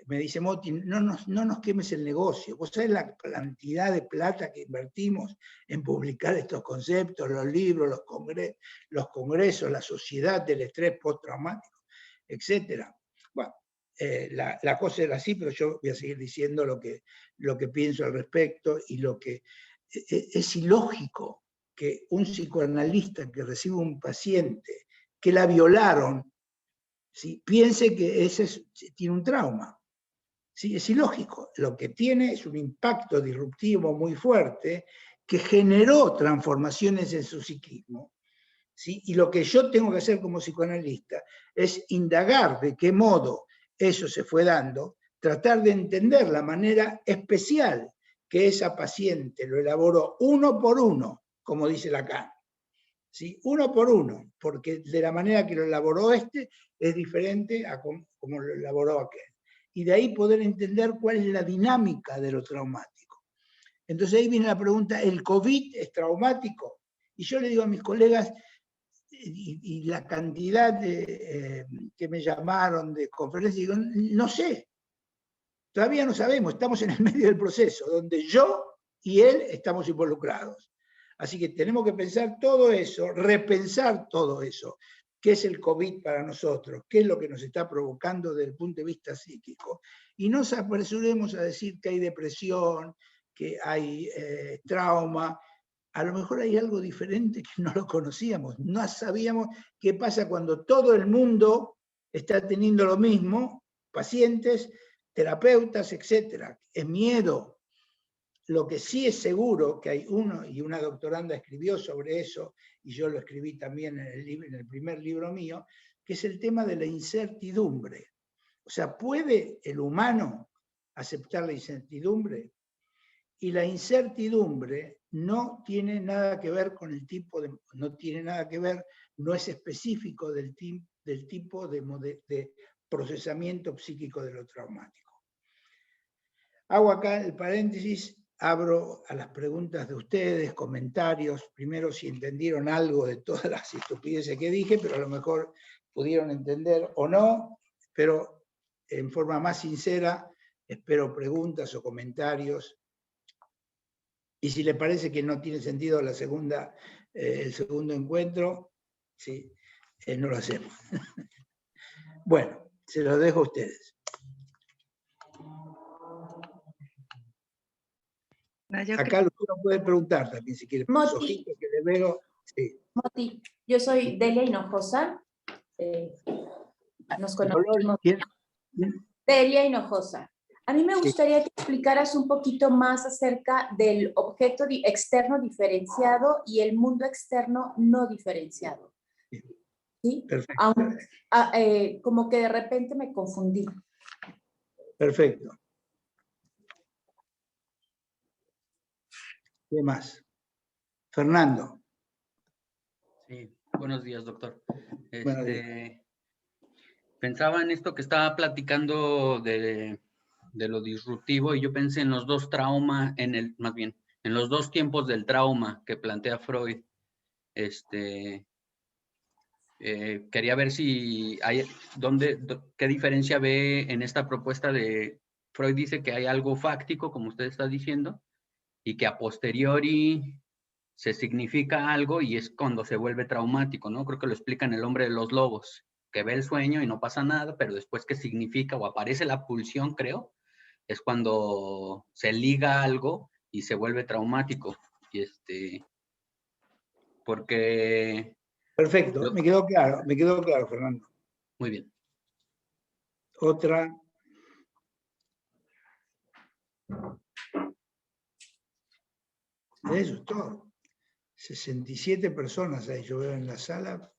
Me dice, Moti, no nos quemes el negocio. ¿Vos sabés la cantidad de plata que invertimos en publicar estos conceptos, los libros, los congresos, la sociedad del estrés postraumático, etcétera? Bueno, la cosa era así, pero yo voy a seguir diciendo lo que pienso al respecto y lo que es ilógico que un psicoanalista que recibe un paciente que la violaron, ¿sí?, piense que ese tiene un trauma. ¿Sí? Es ilógico. Lo que tiene es un impacto disruptivo muy fuerte que generó transformaciones en su psiquismo. ¿Sí? Y lo que yo tengo que hacer como psicoanalista es indagar de qué modo eso se fue dando, tratar de entender la manera especial que esa paciente lo elaboró uno por uno, como dice Lacan. ¿Sí? Uno por uno, porque de la manera que lo elaboró este es diferente a como lo elaboró aquel. Y de ahí poder entender cuál es la dinámica de lo traumático. Entonces ahí viene la pregunta, ¿el COVID es traumático? Y yo le digo a mis colegas, y la cantidad que me llamaron de conferencias, digo, no sé, todavía no sabemos, estamos en el medio del proceso, donde yo y él estamos involucrados. Así que tenemos que pensar todo eso, repensar todo eso. ¿Qué es el COVID para nosotros? ¿Qué es lo que nos está provocando desde el punto de vista psíquico? Y no nos apresuremos a decir que hay depresión, que hay trauma. A lo mejor hay algo diferente que no lo conocíamos. No sabíamos qué pasa cuando todo el mundo está teniendo lo mismo, pacientes, terapeutas, etc. Es miedo. Lo que sí es seguro, que hay uno, y una doctoranda escribió sobre eso, y yo lo escribí también en el primer libro mío, que es el tema de la incertidumbre. O sea, ¿puede el humano aceptar la incertidumbre? Y la incertidumbre no tiene nada que ver con el tipo de... No tiene nada que ver, no es específico del tipo de procesamiento psíquico de lo traumático. Hago acá el paréntesis. Abro a las preguntas de ustedes, comentarios, primero si entendieron algo de todas las estupideces que dije, pero a lo mejor pudieron entender o no, pero en forma más sincera espero preguntas o comentarios, y si les parece que no tiene sentido el segundo encuentro, ¿sí? No lo hacemos. Bueno, Se los dejo a ustedes. No, yo Acá Lucero puede preguntar también si quiere. Moti. Sojito, que le veo. Sí. Moti, yo soy Delia Hinojosa. Nos conocemos. ¿Quién? Delia Hinojosa. A mí me Sí. gustaría que explicaras un poquito más acerca del objeto externo diferenciado y el mundo externo no diferenciado. ¿Sí? Perfecto. Como que de repente me confundí. Perfecto. ¿Qué más? Fernando. Sí, buenos días, doctor. Buenos días. Pensaba en esto que estaba platicando de lo disruptivo y yo pensé en los dos traumas, más bien, en los dos tiempos del trauma que plantea Freud. Quería ver si hay, qué diferencia ve en esta propuesta de Freud. Dice que hay algo fáctico, como usted está diciendo, y que a posteriori se significa algo y es cuando se vuelve traumático, ¿no? Creo que lo explica en El hombre de los lobos, que ve el sueño y no pasa nada, pero después que significa o aparece la pulsión, creo, es cuando se liga algo y se vuelve traumático. Y porque... Perfecto, me quedó claro, Fernando. Muy bien. Otra. Eso es todo. 67 personas ahí yo veo en la sala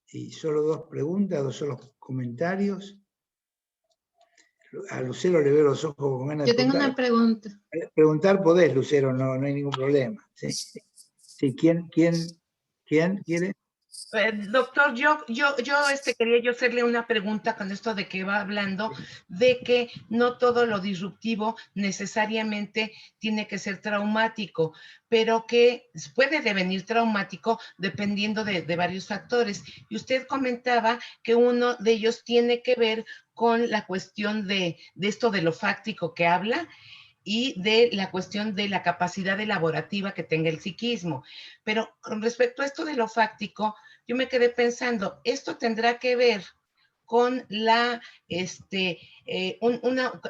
y solo 2 preguntas, 2 solos comentarios. A Lucero le veo los ojos con ganas de Yo tengo preguntar. una pregunta. Preguntar podés, Lucero, no hay ningún problema. Sí, ¿quién quiere? Doctor, yo quería yo hacerle una pregunta con esto de que va hablando de que no todo lo disruptivo necesariamente tiene que ser traumático, pero que puede devenir traumático dependiendo de varios factores. Y usted comentaba que uno de ellos tiene que ver con la cuestión de esto de lo fáctico que habla y de la cuestión de la capacidad elaborativa que tenga el psiquismo. Pero con respecto a esto de lo fáctico, yo me quedé pensando, esto tendrá que ver con la una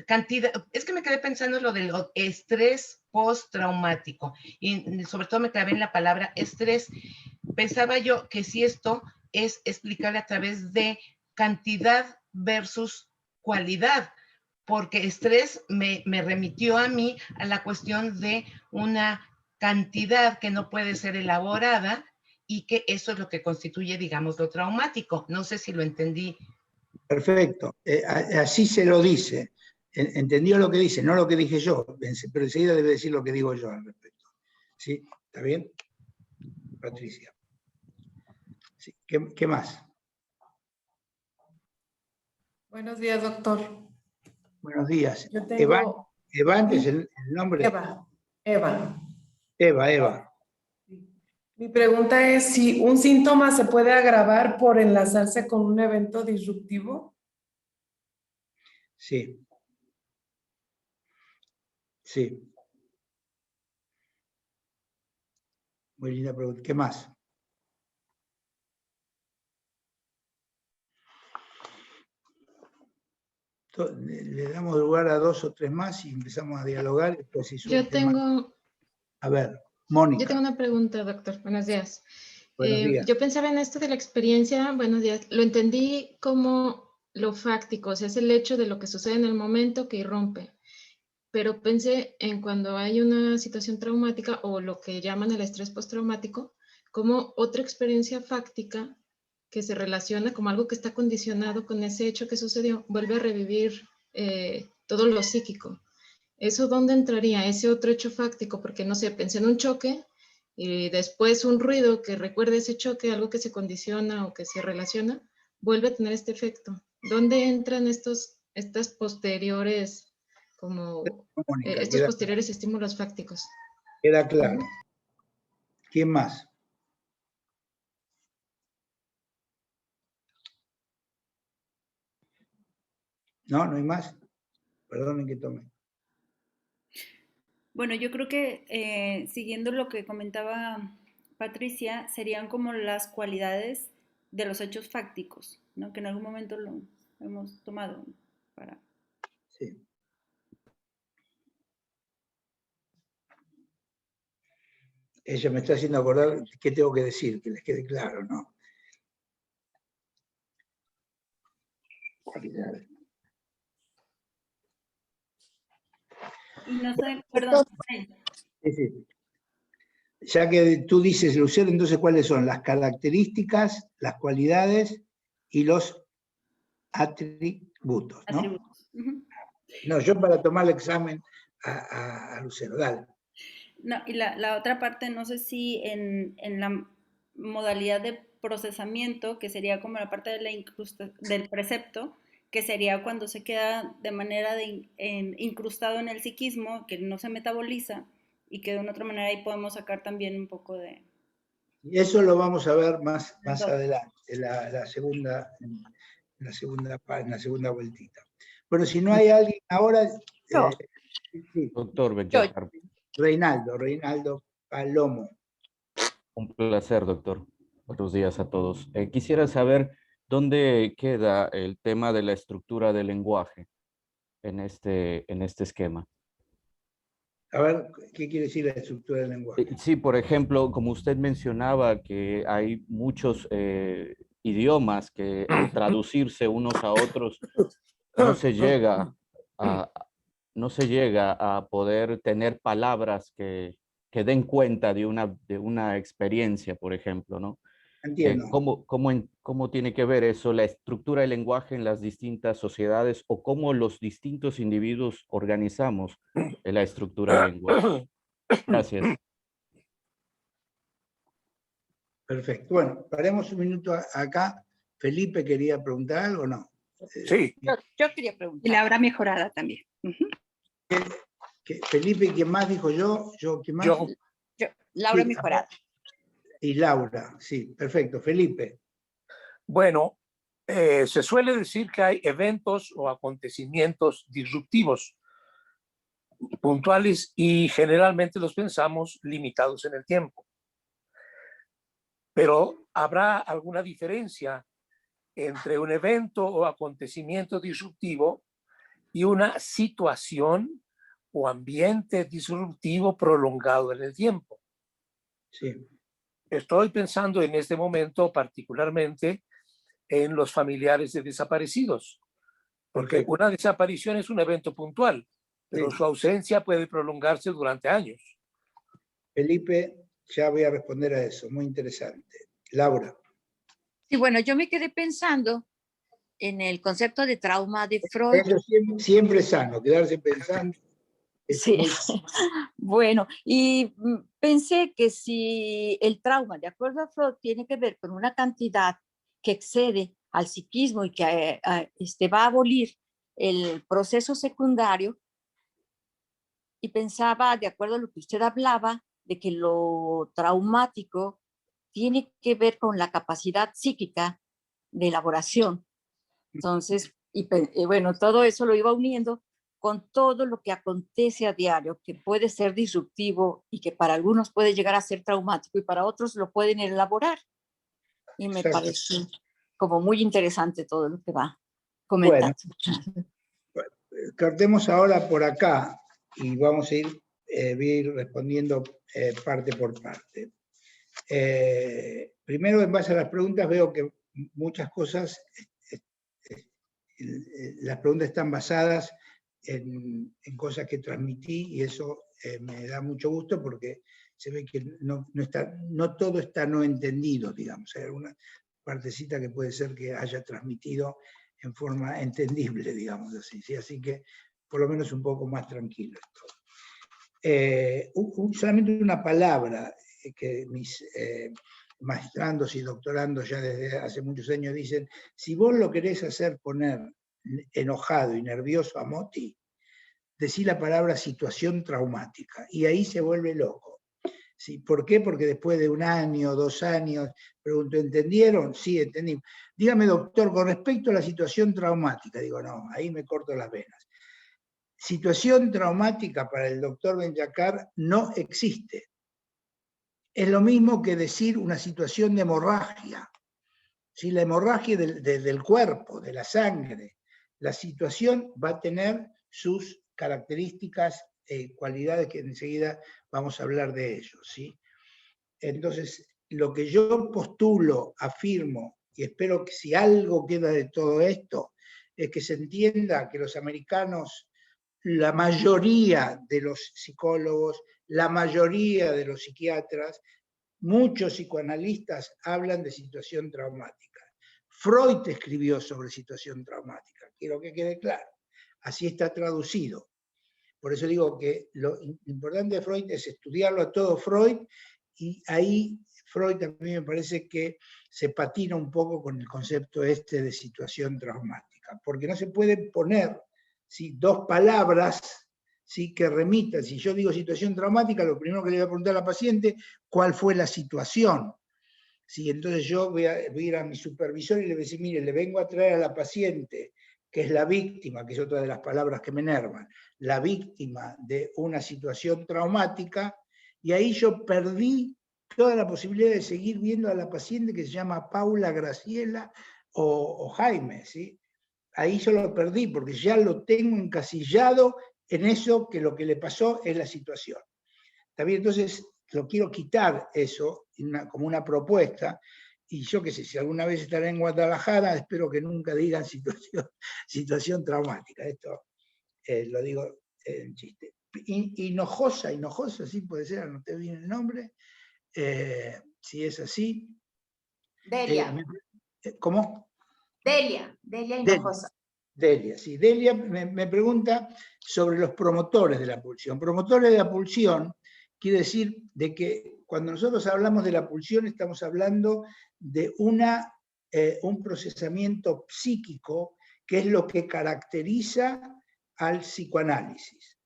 cantidad, es que me quedé pensando en lo del estrés postraumático y sobre todo me clavé en la palabra estrés. Pensaba yo que si esto es explicable a través de cantidad versus cualidad, porque estrés me remitió a mí a la cuestión de una cantidad que no puede ser elaborada y que eso es lo que constituye, digamos, lo traumático. No sé si lo entendí. Perfecto, así se lo dice. Entendió lo que dice, no lo que dije yo, pero enseguida debe decir lo que digo yo al respecto. ¿Sí? ¿Está bien? Patricia. Sí. ¿Qué más? Buenos días, doctor. Buenos días. Yo tengo... Evan es el nombre. Eva. Eva. Mi pregunta es si un síntoma se puede agravar por enlazarse con un evento disruptivo. Sí. Sí. Muy linda pregunta. ¿Qué más? Le damos lugar a 2 o 3 más y empezamos a dialogar. Yo tengo... A ver, Mónica. Yo tengo una pregunta, doctor. Buenos días. Buenos días. Yo pensaba en esto de la experiencia, buenos días, lo entendí como lo fáctico, o sea, es el hecho de lo que sucede en el momento que irrumpe. Pero pensé en cuando hay una situación traumática o lo que llaman el estrés postraumático, como otra experiencia fáctica que se relaciona como algo que está condicionado con ese hecho que sucedió, vuelve a revivir todo lo psíquico. ¿Eso dónde entraría? Ese otro hecho fáctico, porque no sé, pensé en un choque y después un ruido que recuerde ese choque, algo que se condiciona o que se relaciona, vuelve a tener este efecto. ¿Dónde entran estas posteriores, Mónica, estos posteriores estímulos fácticos? Queda claro. ¿Quién más? No hay más. Perdonen que tome. Bueno, yo creo que siguiendo lo que comentaba Patricia, serían como las cualidades de los hechos fácticos, ¿no? Que en algún momento hemos tomado para... Sí. Ella me está haciendo acordar qué tengo que decir, que les quede claro, ¿no? Cualidades. Y no sé, perdón. Sí, sí. Ya que tú dices, Lucero, entonces, ¿cuáles son las características, las cualidades y los atributos, ¿no? Atributos. No, yo para tomar el examen a Lucero, dale. No, y la otra parte, no sé si en la modalidad de procesamiento, que sería como la parte de del precepto, que sería cuando se queda de manera incrustado en el psiquismo, que no se metaboliza, y que de una otra manera ahí podemos sacar también un poco de... Y eso lo vamos a ver más adelante, en la segunda vueltita. Bueno, si no hay alguien ahora... sí. Doctor Bellacar. Reinaldo Palomo. Un placer, doctor. Buenos días a todos. Quisiera saber dónde queda el tema de la estructura del lenguaje en este esquema. A ver, ¿qué quiere decir la estructura del lenguaje? Sí, por ejemplo, como usted mencionaba que hay muchos idiomas que al traducirse unos a otros no se llega a poder tener palabras que den cuenta de una experiencia, por ejemplo, ¿no? Entiendo. ¿Cómo tiene que ver eso, la estructura del lenguaje en las distintas sociedades o cómo los distintos individuos organizamos la estructura del lenguaje? Gracias. Perfecto. Bueno, paremos un minuto acá. Felipe quería preguntar algo o no. Sí. Yo quería preguntar. Y la hora mejorada también. Felipe, ¿quién más dijo yo? ¿Quién más? Yo, Laura Sí, mejorada. Y Laura, sí, perfecto. Felipe. Bueno, se suele decir que hay eventos o acontecimientos disruptivos puntuales y generalmente los pensamos limitados en el tiempo. Pero ¿habrá alguna diferencia entre un evento o acontecimiento disruptivo y una situación o ambiente disruptivo prolongado en el tiempo? Sí. Estoy pensando en este momento particularmente en los familiares de desaparecidos, porque una desaparición es un evento puntual, pero su ausencia puede prolongarse durante años. Felipe, ya voy a responder a eso, muy interesante. Laura. Sí, bueno, yo me quedé pensando en el concepto de trauma de Freud. Eso siempre es sano, quedarse pensando. Sí, bueno, y pensé que si el trauma, de acuerdo a Freud, tiene que ver con una cantidad que excede al psiquismo y que va a abolir el proceso secundario, y pensaba, de acuerdo a lo que usted hablaba, de que lo traumático tiene que ver con la capacidad psíquica de elaboración. Entonces, bueno, todo eso lo iba uniendo con todo lo que acontece a diario, que puede ser disruptivo y que para algunos puede llegar a ser traumático y para otros lo pueden elaborar. Y me parece como muy interesante todo lo que va comentando. Bueno, cortemos ahora por acá y vamos a ir respondiendo parte por parte. Primero, en base a las preguntas, veo que muchas cosas, las preguntas están basadas en cosas que transmití y eso me da mucho gusto porque se ve que no todo está no entendido, digamos. Hay alguna partecita que puede ser que haya transmitido en forma entendible, digamos así. ¿Sí? Así que por lo menos un poco más tranquilo esto. Solamente una palabra que mis maestrandos y doctorandos ya desde hace muchos años dicen: si vos lo querés hacer poner enojado y nervioso a Moti, decí la palabra situación traumática, y ahí se vuelve loco. ¿Sí? ¿Por qué? Porque después de 1 año, 2 años, pregunto, ¿entendieron? Sí, entendí. Dígame, doctor, con respecto a la situación traumática, digo, no, ahí me corto las venas. Situación traumática para el doctor Bellacar no existe. Es lo mismo que decir una situación de hemorragia. ¿sí? La hemorragia del cuerpo, de la sangre, la situación va a tener sus características, cualidades que enseguida vamos a hablar de ello, ¿sí? Entonces, lo que yo postulo, afirmo, y espero que si algo queda de todo esto, es que se entienda que los americanos, la mayoría de los psicólogos, la mayoría de los psiquiatras, muchos psicoanalistas hablan de situación traumática. Freud escribió sobre situación traumática, quiero que quede claro. Así está traducido. Por eso digo que lo importante de Freud es estudiarlo a todo Freud, y ahí Freud también me parece que se patina un poco con el concepto este de situación traumática, porque no se puede poner, ¿sí?, dos palabras, ¿sí?, que remitan. Si yo digo situación traumática, lo primero que le voy a preguntar a la paciente, ¿cuál fue la situación? ¿Sí? Entonces yo voy a ir a mi supervisor y le voy a decir, mire, le vengo a traer a la paciente, que es la víctima, que es otra de las palabras que me enervan, la víctima de una situación traumática, y ahí yo perdí toda la posibilidad de seguir viendo a la paciente que se llama Paula, Graciela o Jaime, ¿sí? Ahí yo lo perdí porque ya lo tengo encasillado en eso, que lo que le pasó es la situación. ¿Está bien? Entonces lo quiero quitar eso como una propuesta, y yo qué sé, si alguna vez estaré en Guadalajara, espero que nunca digan situación traumática. Esto lo digo en chiste. Hinojosa, sí puede ser, anoté bien el nombre, si es así. Delia. ¿Cómo? Delia Hinojosa. Delia, sí. Delia me pregunta sobre los promotores de la pulsión. Promotores de la pulsión quiere decir de que cuando nosotros hablamos de la pulsión estamos hablando de un procesamiento psíquico que es lo que caracteriza al psicoanálisis.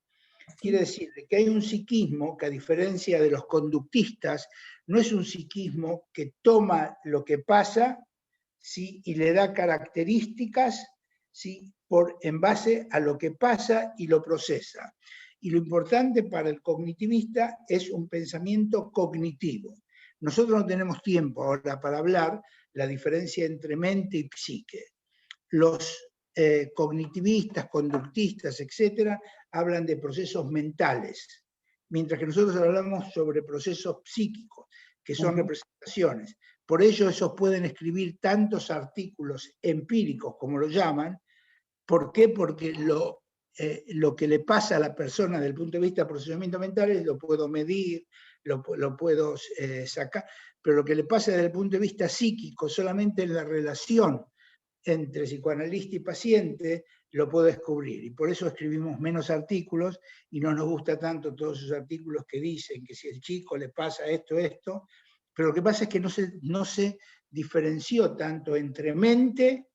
Quiere decir que hay un psiquismo que, a diferencia de los conductistas, no es un psiquismo que toma lo que pasa, ¿sí?, y le da características, ¿sí?, en base a lo que pasa y lo procesa. Y lo importante para el cognitivista es un pensamiento cognitivo. Nosotros no tenemos tiempo ahora para hablar la diferencia entre mente y psique. Los cognitivistas, conductistas, etcétera, hablan de procesos mentales, mientras que nosotros hablamos sobre procesos psíquicos, que son representaciones. Por ello, esos pueden escribir tantos artículos empíricos, como lo llaman. ¿Por qué? Porque lo que le pasa a la persona desde el punto de vista de procesamiento mental lo puedo medir, lo puedo sacar, pero lo que le pasa desde el punto de vista psíquico, solamente en la relación entre psicoanalista y paciente, lo puedo descubrir. Y por eso escribimos menos artículos, y no nos gusta tanto todos esos artículos que dicen que si el chico le pasa esto, pero lo que pasa es que no se diferenció tanto entre mente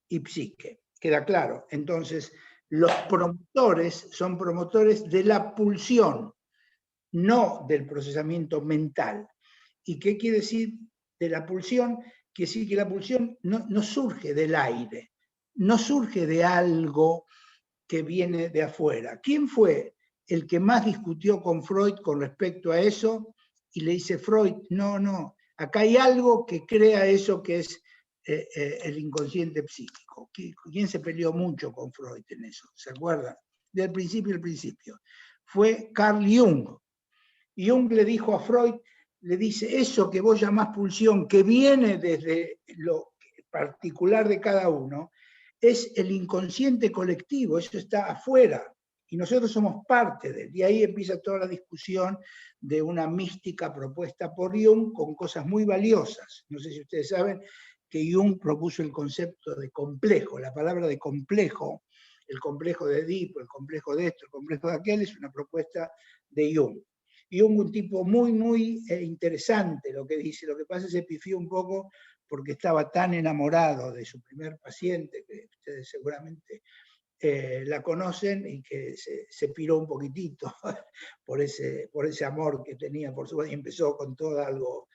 y psique. ¿Queda claro? Entonces, los promotores son promotores de la pulsión, no del procesamiento mental. ¿Y qué quiere decir de la pulsión? Quiere decir que la pulsión no surge del aire, no surge de algo que viene de afuera. ¿Quién fue el que más discutió con Freud con respecto a eso? Y le dice Freud, no, acá hay algo que crea eso que es el inconsciente psíquico. ¿Quién se peleó mucho con Freud en eso? ¿Se acuerdan? Del principio al principio. Fue Carl Jung. Jung le dijo a Freud, le dice, eso que vos llamás pulsión, que viene desde lo particular de cada uno, es el inconsciente colectivo, eso está afuera, y nosotros somos parte de él. Y ahí empieza toda la discusión de una mística propuesta por Jung con cosas muy valiosas. No sé si ustedes saben que Jung propuso el concepto de complejo. La palabra de complejo, el complejo de Edipo, el complejo de esto, el complejo de aquel, es una propuesta de Jung. Jung, un tipo muy interesante lo que dice. Lo que pasa es que se pifió un poco porque estaba tan enamorado de su primer paciente, que ustedes seguramente la conocen, y que se piró un poquitito por ese amor que tenía por su, y empezó con todo algo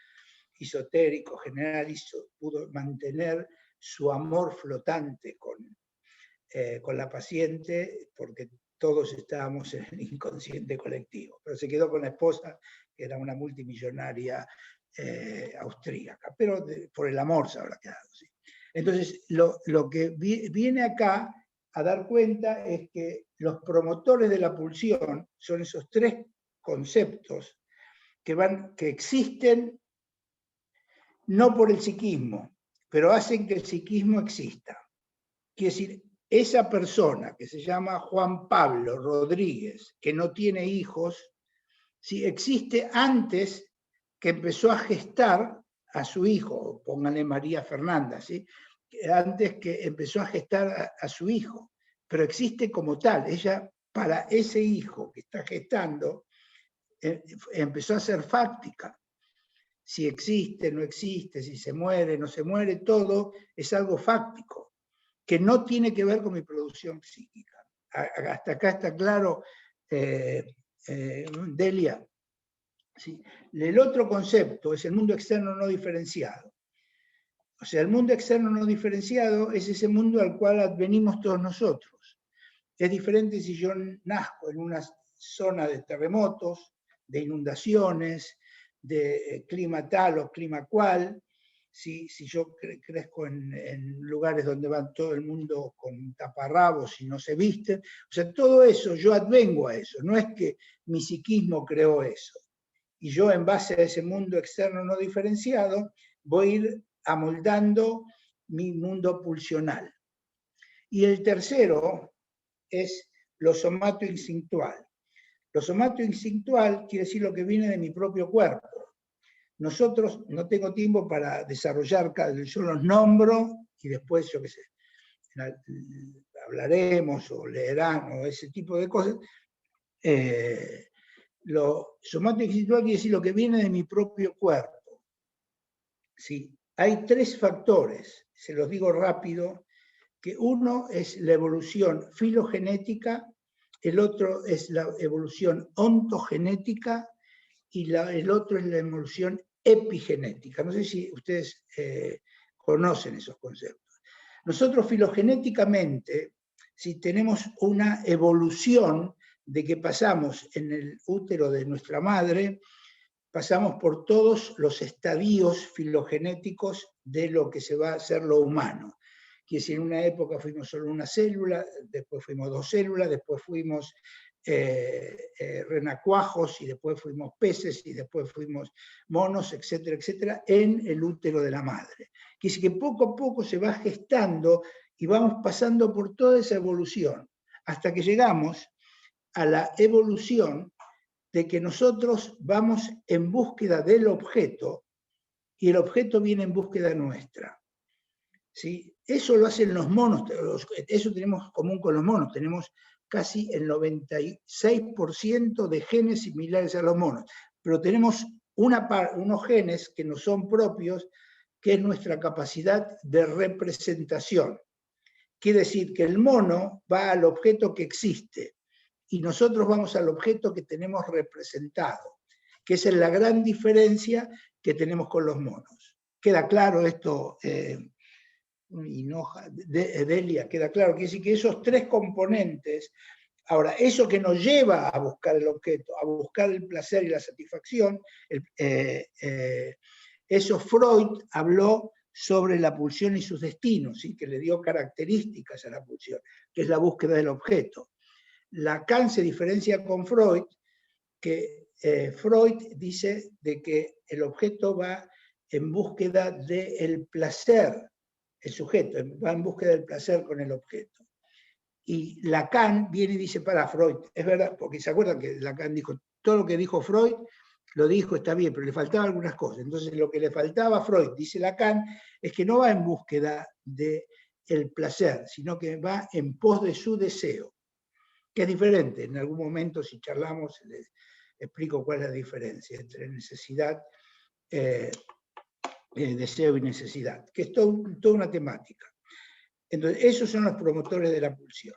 esotérico, general, y pudo mantener su amor flotante con la paciente, porque todos estábamos en el inconsciente colectivo. Pero se quedó con la esposa, que era una multimillonaria austríaca, pero por el amor se habrá quedado. ¿Sí? Entonces, lo que viene acá a dar cuenta es que los promotores de la pulsión son esos tres conceptos que existen no por el psiquismo, pero hacen que el psiquismo exista. Quiere decir, esa persona que se llama Juan Pablo Rodríguez, que no tiene hijos, ¿sí? Existe antes que empezó a gestar a su hijo, pónganle María Fernanda, ¿sí? Antes que empezó a gestar a su hijo, pero existe como tal. Ella, para ese hijo que está gestando, empezó a ser fáctica. Si existe, no existe, si se muere, no se muere, todo es algo fáctico, que no tiene que ver con mi producción psíquica. Hasta acá está claro, Delia. ¿Sí? El otro concepto es el mundo externo no diferenciado. O sea, el mundo externo no diferenciado es ese mundo al cual advenimos todos nosotros. Es diferente si yo nazco en una zona de terremotos, de inundaciones, de clima tal o clima cual, si yo crezco en lugares donde va todo el mundo con taparrabos y no se visten. O sea, todo eso, yo advengo a eso. No es que mi psiquismo creó eso. Y yo, en base a ese mundo externo no diferenciado, voy a ir amoldando mi mundo pulsional. Y el tercero es lo somatoinstintual. Lo somatoinstintual quiere decir lo que viene de mi propio cuerpo. Nosotros, no tengo tiempo para desarrollar, yo los nombro y después, yo qué sé, hablaremos o leerán o ese tipo de cosas. Lo somatoinstintual quiere decir lo que viene de mi propio cuerpo. ¿Sí? Hay tres factores, se los digo rápido, que uno es la evolución filogenética, el otro es la evolución ontogenética y el otro es la evolución epigenética. No sé si ustedes conocen esos conceptos. Nosotros filogenéticamente, si tenemos una evolución de que pasamos en el útero de nuestra madre, pasamos por todos los estadios filogenéticos de lo que se va a hacer lo humano. Que si en una época fuimos solo una célula, después fuimos 2 células, después fuimos renacuajos, y después fuimos peces, y después fuimos monos, etcétera, etcétera, en el útero de la madre. Que es que poco a poco se va gestando y vamos pasando por toda esa evolución, hasta que llegamos a la evolución de que nosotros vamos en búsqueda del objeto, y el objeto viene en búsqueda nuestra. ¿Sí? Eso lo hacen los monos, eso tenemos común con los monos, tenemos casi el 96% de genes similares a los monos, pero tenemos unos genes que no son propios, que es nuestra capacidad de representación. Quiere decir que el mono va al objeto que existe, y nosotros vamos al objeto que tenemos representado, que esa es la gran diferencia que tenemos con los monos. ¿Queda claro esto? Delia, queda claro, quiere decir que esos tres componentes, ahora, eso que nos lleva a buscar el objeto, a buscar el placer y la satisfacción, eso Freud habló sobre la pulsión y sus destinos, ¿sí? Que le dio características a la pulsión, que es la búsqueda del objeto. Lacan se diferencia con Freud, que Freud dice de que el objeto va en búsqueda del placer, el sujeto va en búsqueda del placer con el objeto. Y Lacan viene y dice, para Freud, es verdad, porque se acuerdan que Lacan dijo, todo lo que dijo Freud, lo dijo, está bien, pero le faltaban algunas cosas. Entonces lo que le faltaba a Freud, dice Lacan, es que no va en búsqueda del placer, sino que va en pos de su deseo, que es diferente. En algún momento, si charlamos, les explico cuál es la diferencia entre necesidad, deseo y necesidad, que es toda una temática. Entonces, esos son los promotores de la pulsión.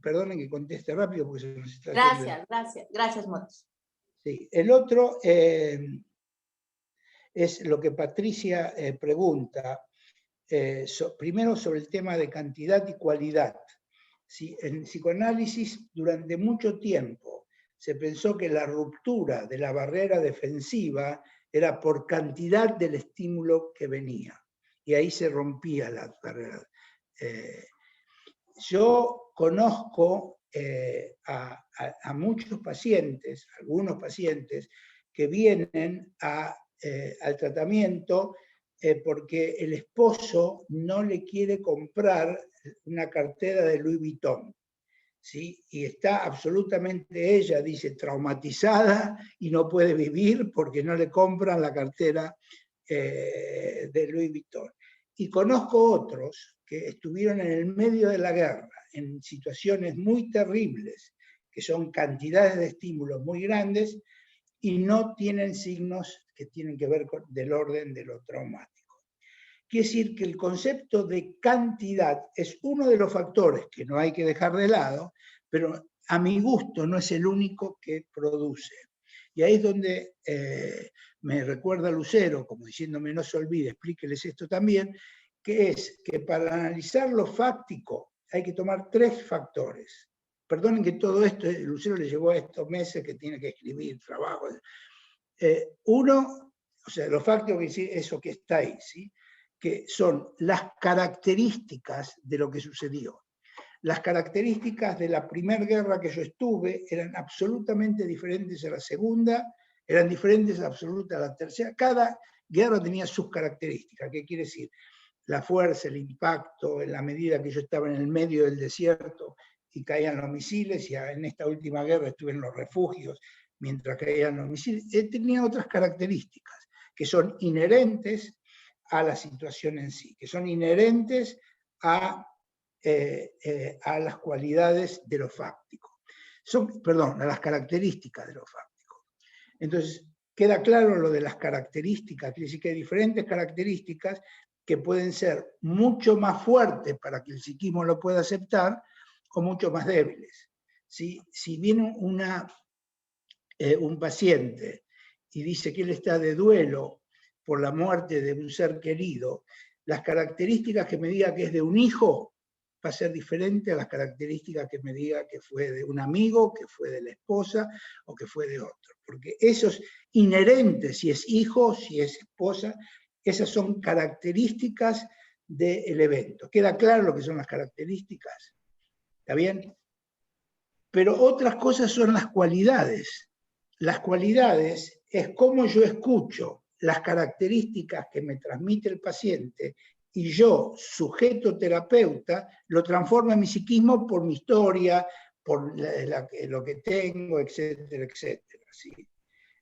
Perdonen que conteste rápido porque se nos está haciendo... Gracias, Motos. Sí. El otro es lo que Patricia pregunta, primero sobre el tema de cantidad y cualidad. ¿Sí? En psicoanálisis, durante mucho tiempo, se pensó que la ruptura de la barrera defensiva era por cantidad del estímulo que venía. y ahí se rompía la barrera. Yo conozco a muchos pacientes, algunos pacientes, que vienen al tratamiento porque el esposo no le quiere comprar una cartera de Louis Vuitton, ¿sí? Y está absolutamente, ella dice, traumatizada y no puede vivir porque no le compran la cartera de Louis Vuitton. Y conozco otros que estuvieron en el medio de la guerra, en situaciones muy terribles, que son cantidades de estímulos muy grandes, y no tienen signos que tienen que ver del orden de lo traumático. Quiere decir que el concepto de cantidad es uno de los factores que no hay que dejar de lado, pero a mi gusto no es el único que produce. Y ahí es donde me recuerda Lucero, como diciéndome no se olvide, explíqueles esto también, que es que para analizar lo fáctico hay que tomar 3 factores. Perdonen que todo esto, Lucero le llevó a estos meses que tiene que escribir, trabajo. Uno, o sea, lo fáctico es eso que está ahí, ¿sí? Que son las características de lo que sucedió. Las características de la primera guerra que yo estuve eran absolutamente diferentes a la segunda, eran diferentes absolutamente a la tercera. Cada guerra tenía sus características. ¿Qué quiere decir? La fuerza, el impacto, en la medida que yo estaba en el medio del desierto y caían los misiles, y en esta última guerra estuve en los refugios mientras caían los misiles, tenía otras características que son inherentes a la situación en sí, que son inherentes a las cualidades de lo fáctico. Perdón, a las características de lo fáctico. Entonces, queda claro lo de las características, quiere decir que hay diferentes características que pueden ser mucho más fuertes para que el psiquismo lo pueda aceptar, o mucho más débiles. Si viene un paciente y dice que él está de duelo por la muerte de un ser querido, las características que me diga que es de un hijo va a ser diferente a las características que me diga que fue de un amigo, que fue de la esposa o que fue de otro. Porque esos inherentes, si es hijo, si es esposa, esas son características del evento. ¿Queda claro lo que son las características? ¿Está bien? Pero otras cosas son las cualidades. Las cualidades es cómo yo escucho las características que me transmite el paciente y yo, sujeto terapeuta, lo transformo en mi psiquismo por mi historia, por lo que tengo, etcétera, etcétera. ¿Sí?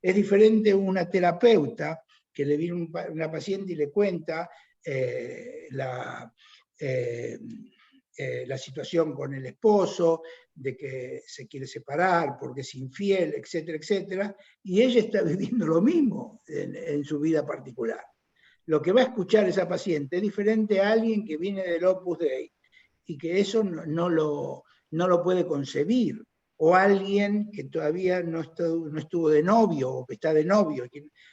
Es diferente una terapeuta que le viene una paciente y le cuenta la situación con el esposo, de que se quiere separar porque es infiel, etcétera, etcétera, y ella está viviendo lo mismo en su vida particular. Lo que va a escuchar esa paciente es diferente a alguien que viene del Opus Dei y que eso no lo puede concebir, o alguien que todavía no estuvo de novio o que está de novio.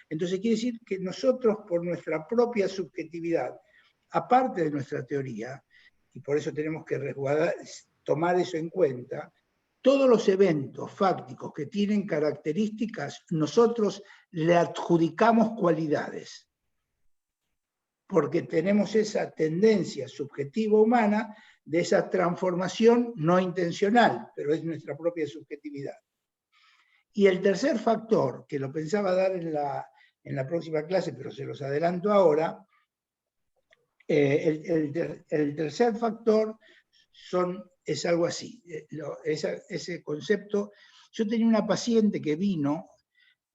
Entonces quiere decir que nosotros, por nuestra propia subjetividad, aparte de nuestra teoría, y por eso tenemos que tomar eso en cuenta, todos los eventos fácticos que tienen características, nosotros le adjudicamos cualidades, porque tenemos esa tendencia subjetiva humana de esa transformación no intencional, pero es nuestra propia subjetividad. Y el tercer factor, que lo pensaba dar en la próxima clase, pero se los adelanto ahora, el tercer factor es algo así, ese concepto. Yo tenía una paciente que vino,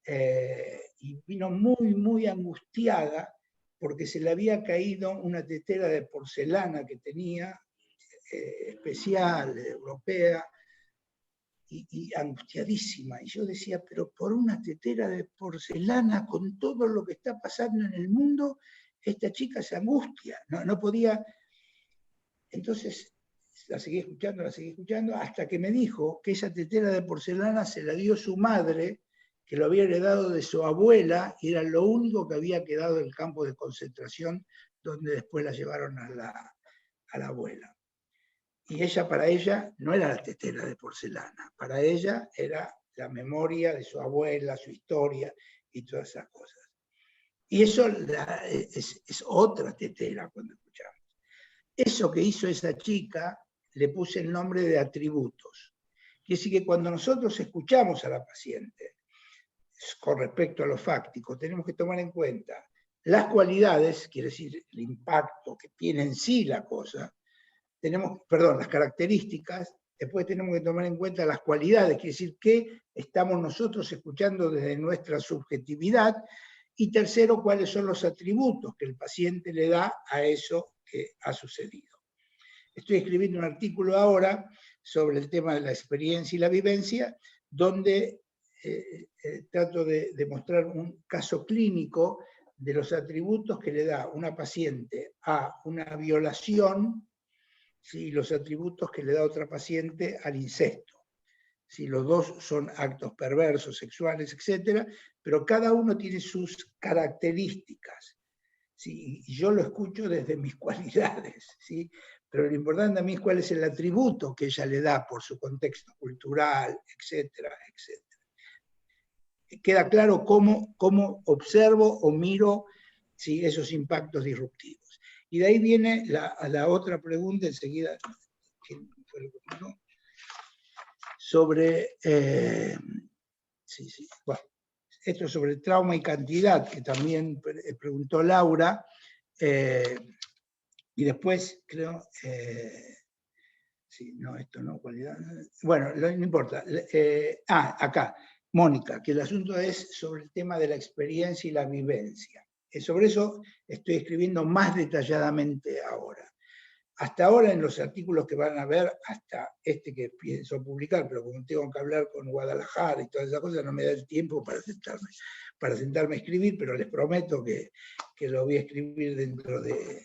y vino muy, muy angustiada, porque se le había caído una tetera de porcelana que tenía, especial, europea, y angustiadísima. Y yo decía, pero por una tetera de porcelana, con todo lo que está pasando en el mundo, esta chica se angustia, no podía. Entonces la seguí escuchando, hasta que me dijo que esa tetera de porcelana se la dio su madre, que lo había heredado de su abuela, y era lo único que había quedado del campo de concentración, donde después la llevaron a la abuela. Y para ella no era la tetera de porcelana, para ella era la memoria de su abuela, su historia y todas esas cosas. Y eso es otra tetera cuando escuchamos. Eso que hizo esa chica, le puse el nombre de atributos. Quiere decir que cuando nosotros escuchamos a la paciente, con respecto a lo fáctico, tenemos que tomar en cuenta las cualidades, quiere decir el impacto que tiene en sí la cosa, las características, después tenemos que tomar en cuenta las cualidades, quiere decir que estamos nosotros escuchando desde nuestra subjetividad, y tercero, cuáles son los atributos que el paciente le da a eso que ha sucedido. Estoy escribiendo un artículo ahora sobre el tema de la experiencia y la vivencia, donde trato de demostrar un caso clínico de los atributos que le da una paciente a una violación, ¿sí? Los atributos que le da otra paciente al incesto. ¿Sí? Los dos son actos perversos, sexuales, etc., pero cada uno tiene sus características. ¿Sí? Y yo lo escucho desde mis cualidades, ¿sí? Pero lo importante a mí es cuál es el atributo que ella le da por su contexto cultural, etcétera, etcétera. Queda claro cómo observo o miro, ¿sí? Esos impactos disruptivos. Y de ahí viene la otra pregunta enseguida, sobre, bueno, esto sobre trauma y cantidad, que también preguntó Laura, y después creo, no, esto no, cualidad, bueno, no importa, acá, Mónica, que el asunto es sobre el tema de la experiencia y la vivencia. Sobre eso estoy escribiendo más detalladamente ahora. Hasta ahora en los artículos que van a ver, hasta este que pienso publicar, pero como tengo que hablar con Guadalajara y todas esas cosas, no me da el tiempo para sentarme a escribir, pero les prometo que lo voy a escribir dentro de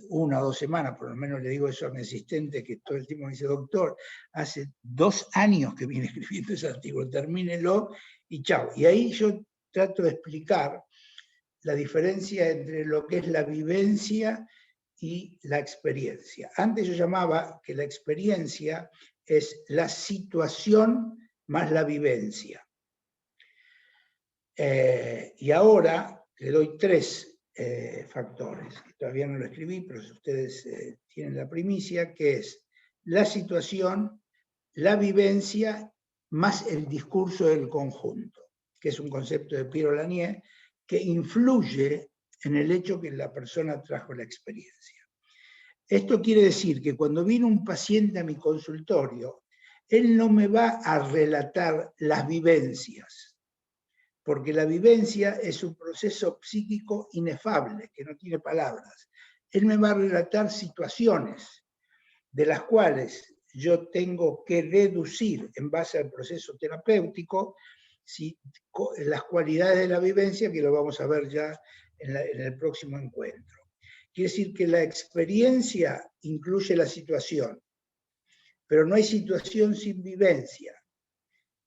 1 o 2 semanas, por lo menos le digo eso a mi asistente, que todo el tiempo me dice, doctor, hace 2 años que viene escribiendo ese artículo, termínelo y chao. Y ahí yo trato de explicar la diferencia entre lo que es la vivencia y la experiencia. Antes yo llamaba que la experiencia es la situación más la vivencia. Y ahora le doy 3 factores, que todavía no lo escribí, pero si ustedes tienen la primicia, que es la situación, la vivencia, más el discurso del conjunto, que es un concepto de Piero Lanier, que influye en el hecho que la persona trajo la experiencia. Esto quiere decir que cuando viene un paciente a mi consultorio, él no me va a relatar las vivencias, porque la vivencia es un proceso psíquico inefable, que no tiene palabras. Él me va a relatar situaciones de las cuales yo tengo que deducir, en base al proceso terapéutico, las cualidades de la vivencia, que lo vamos a ver ya en el próximo encuentro. Quiere decir que la experiencia incluye la situación, pero no hay situación sin vivencia.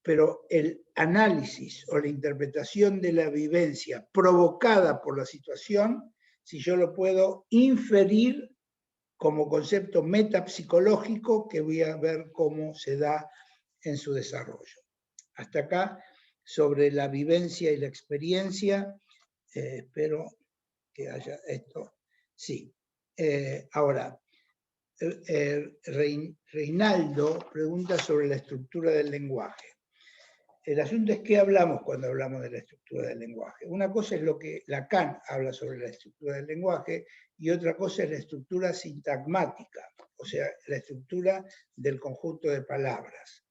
Pero el análisis o la interpretación de la vivencia provocada por la situación, si yo lo puedo inferir como concepto metapsicológico, que voy a ver cómo se da en su desarrollo. Hasta acá, sobre la vivencia y la experiencia, espero que haya esto. Sí. Ahora, Reinaldo pregunta sobre la estructura del lenguaje. El asunto es qué hablamos cuando hablamos de la estructura del lenguaje. Una cosa es lo que Lacan habla sobre la estructura del lenguaje y otra cosa es la estructura sintagmática, o sea, la estructura del conjunto de palabras.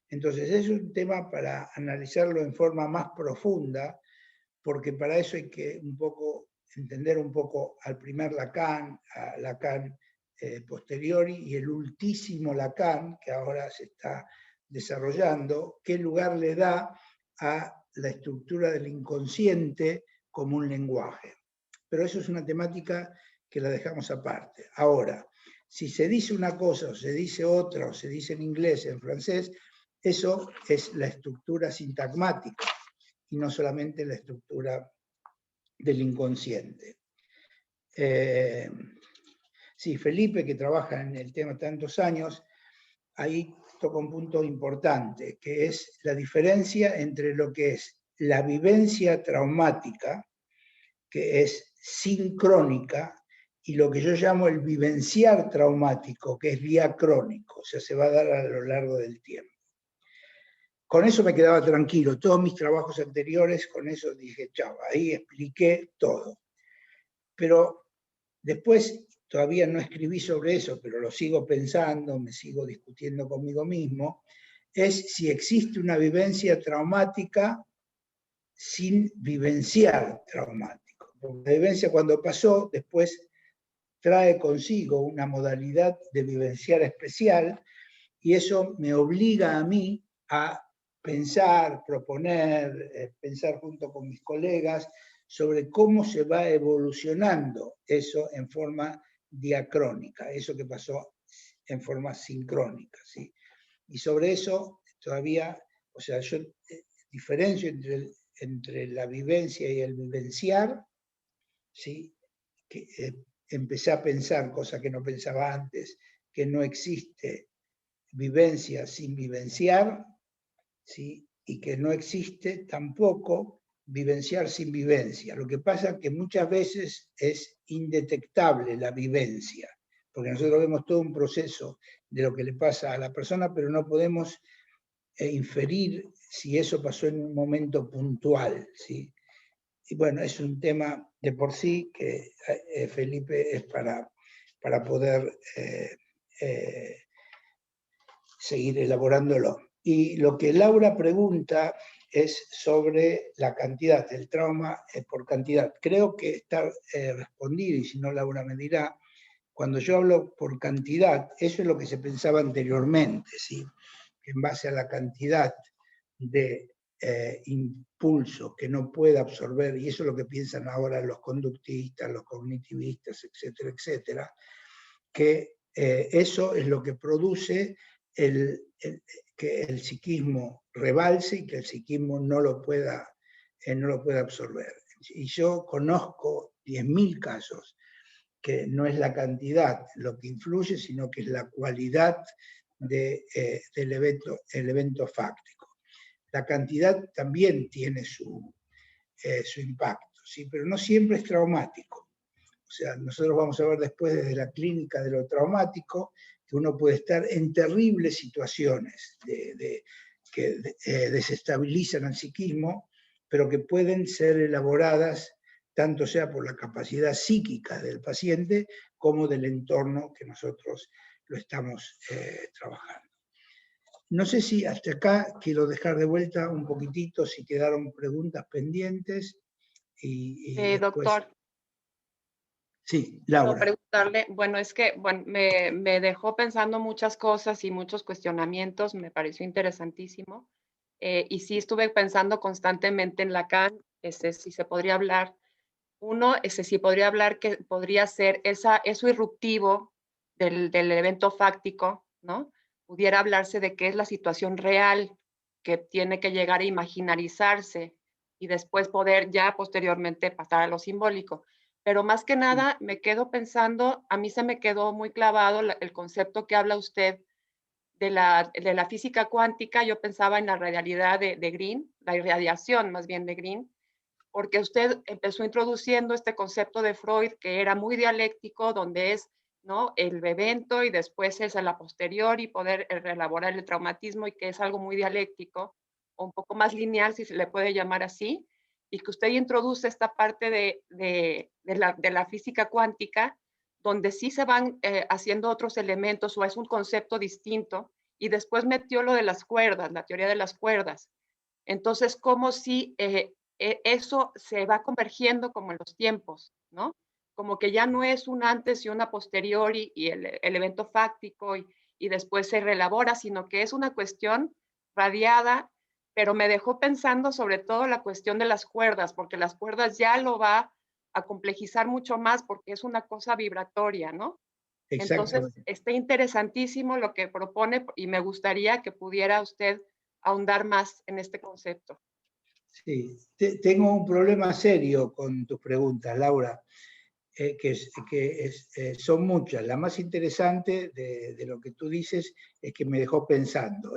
Entonces es un tema para analizarlo en forma más profunda, porque para eso hay que entender un poco al primer Lacan, a Lacan posteriori y el ultísimo Lacan, que ahora se está desarrollando, qué lugar le da a la estructura del inconsciente como un lenguaje. Pero eso es una temática que la dejamos aparte. Ahora, si se dice una cosa o se dice otra, o se dice en inglés, en francés, eso es la estructura sintagmática y no solamente la estructura del inconsciente. Sí, Felipe, que trabaja en el tema tantos años, ahí toca un punto importante, que es la diferencia entre lo que es la vivencia traumática que es sincrónica, y lo que yo llamo el vivenciar traumático, que es diacrónico, o sea, se va a dar a lo largo del tiempo. Con eso me quedaba tranquilo. Todos mis trabajos anteriores, con eso dije, chao, ahí expliqué todo. Pero después, todavía no escribí sobre eso, pero lo sigo pensando, me sigo discutiendo conmigo mismo, es si existe una vivencia traumática sin vivenciar traumático. Porque la vivencia cuando pasó, después trae consigo una modalidad de vivenciar especial, y eso me obliga a mí a pensar, proponer, pensar junto con mis colegas sobre cómo se va evolucionando eso en forma diacrónica, eso que pasó en forma sincrónica, ¿sí? Y sobre eso todavía, o sea, yo diferencio entre la vivencia y el vivenciar, ¿sí? Que empecé a pensar, cosa que no pensaba antes, que no existe vivencia sin vivenciar, ¿sí? Y que no existe tampoco vivenciar sin vivencia. Lo que pasa es que muchas veces es indetectable la vivencia, porque nosotros vemos todo un proceso de lo que le pasa a la persona, pero no podemos inferir si eso pasó en un momento puntual, ¿sí? Y bueno, es un tema de por sí que, Felipe, es para poder seguir elaborándolo. Y lo que Laura pregunta es sobre la cantidad, el trauma por cantidad. Creo que está respondido, y si no Laura me dirá, cuando yo hablo por cantidad, eso es lo que se pensaba anteriormente, ¿sí? Que en base a la cantidad de impulso que no puede absorber, y eso es lo que piensan ahora los conductistas, los cognitivistas, etcétera, etcétera, que eso es lo que produce que el psiquismo rebalse y que el psiquismo no lo pueda absorber. Y yo conozco 10.000 casos que no es la cantidad lo que influye, sino que es la cualidad del evento fáctico. La cantidad también tiene su impacto, ¿sí? Pero no siempre es traumático. O sea, nosotros vamos a ver después desde la clínica de lo traumático que uno puede estar en terribles situaciones que desestabilizan al psiquismo, pero que pueden ser elaboradas tanto sea por la capacidad psíquica del paciente como del entorno que nosotros lo estamos trabajando. No sé si hasta acá quiero dejar de vuelta un poquitito, si quedaron preguntas pendientes. Y después... Doctor. Sí, Laura. Preguntarle, bueno, es que bueno, me dejó pensando muchas cosas y muchos cuestionamientos, me pareció interesantísimo. Y sí estuve pensando constantemente en Lacan, si se podría hablar, si podría hablar que podría ser eso irruptivo del evento fáctico, ¿no? Pudiera hablarse de qué es la situación real que tiene que llegar a imaginarizarse y después poder ya posteriormente pasar a lo simbólico. Pero más que nada me quedo pensando, a mí se me quedó muy clavado el concepto que habla usted de la física cuántica. Yo pensaba en la realidad de Green, la irradiación más bien de Green, porque usted empezó introduciendo este concepto de Freud que era muy dialéctico, donde es, ¿no?, el evento y después es a la posterior y poder reelaborar el traumatismo, y que es algo muy dialéctico, o un poco más lineal, si se le puede llamar así, y que usted introduce esta parte de la física cuántica, donde sí se van haciendo otros elementos o es un concepto distinto, y después metió lo de las cuerdas, la teoría de las cuerdas. Entonces, como si eso se va convergiendo como en los tiempos, ¿no? Como que ya no es un antes y una posteriori y el evento fáctico y después se reelabora, sino que es una cuestión radiada, pero me dejó pensando sobre todo la cuestión de las cuerdas, porque las cuerdas ya lo va a complejizar mucho más porque es una cosa vibratoria, ¿no? Entonces, está interesantísimo lo que propone y me gustaría que pudiera usted ahondar más en este concepto. Sí, tengo un problema serio con tus preguntas, Laura. son muchas. La más interesante de lo que tú dices es que me dejó pensando.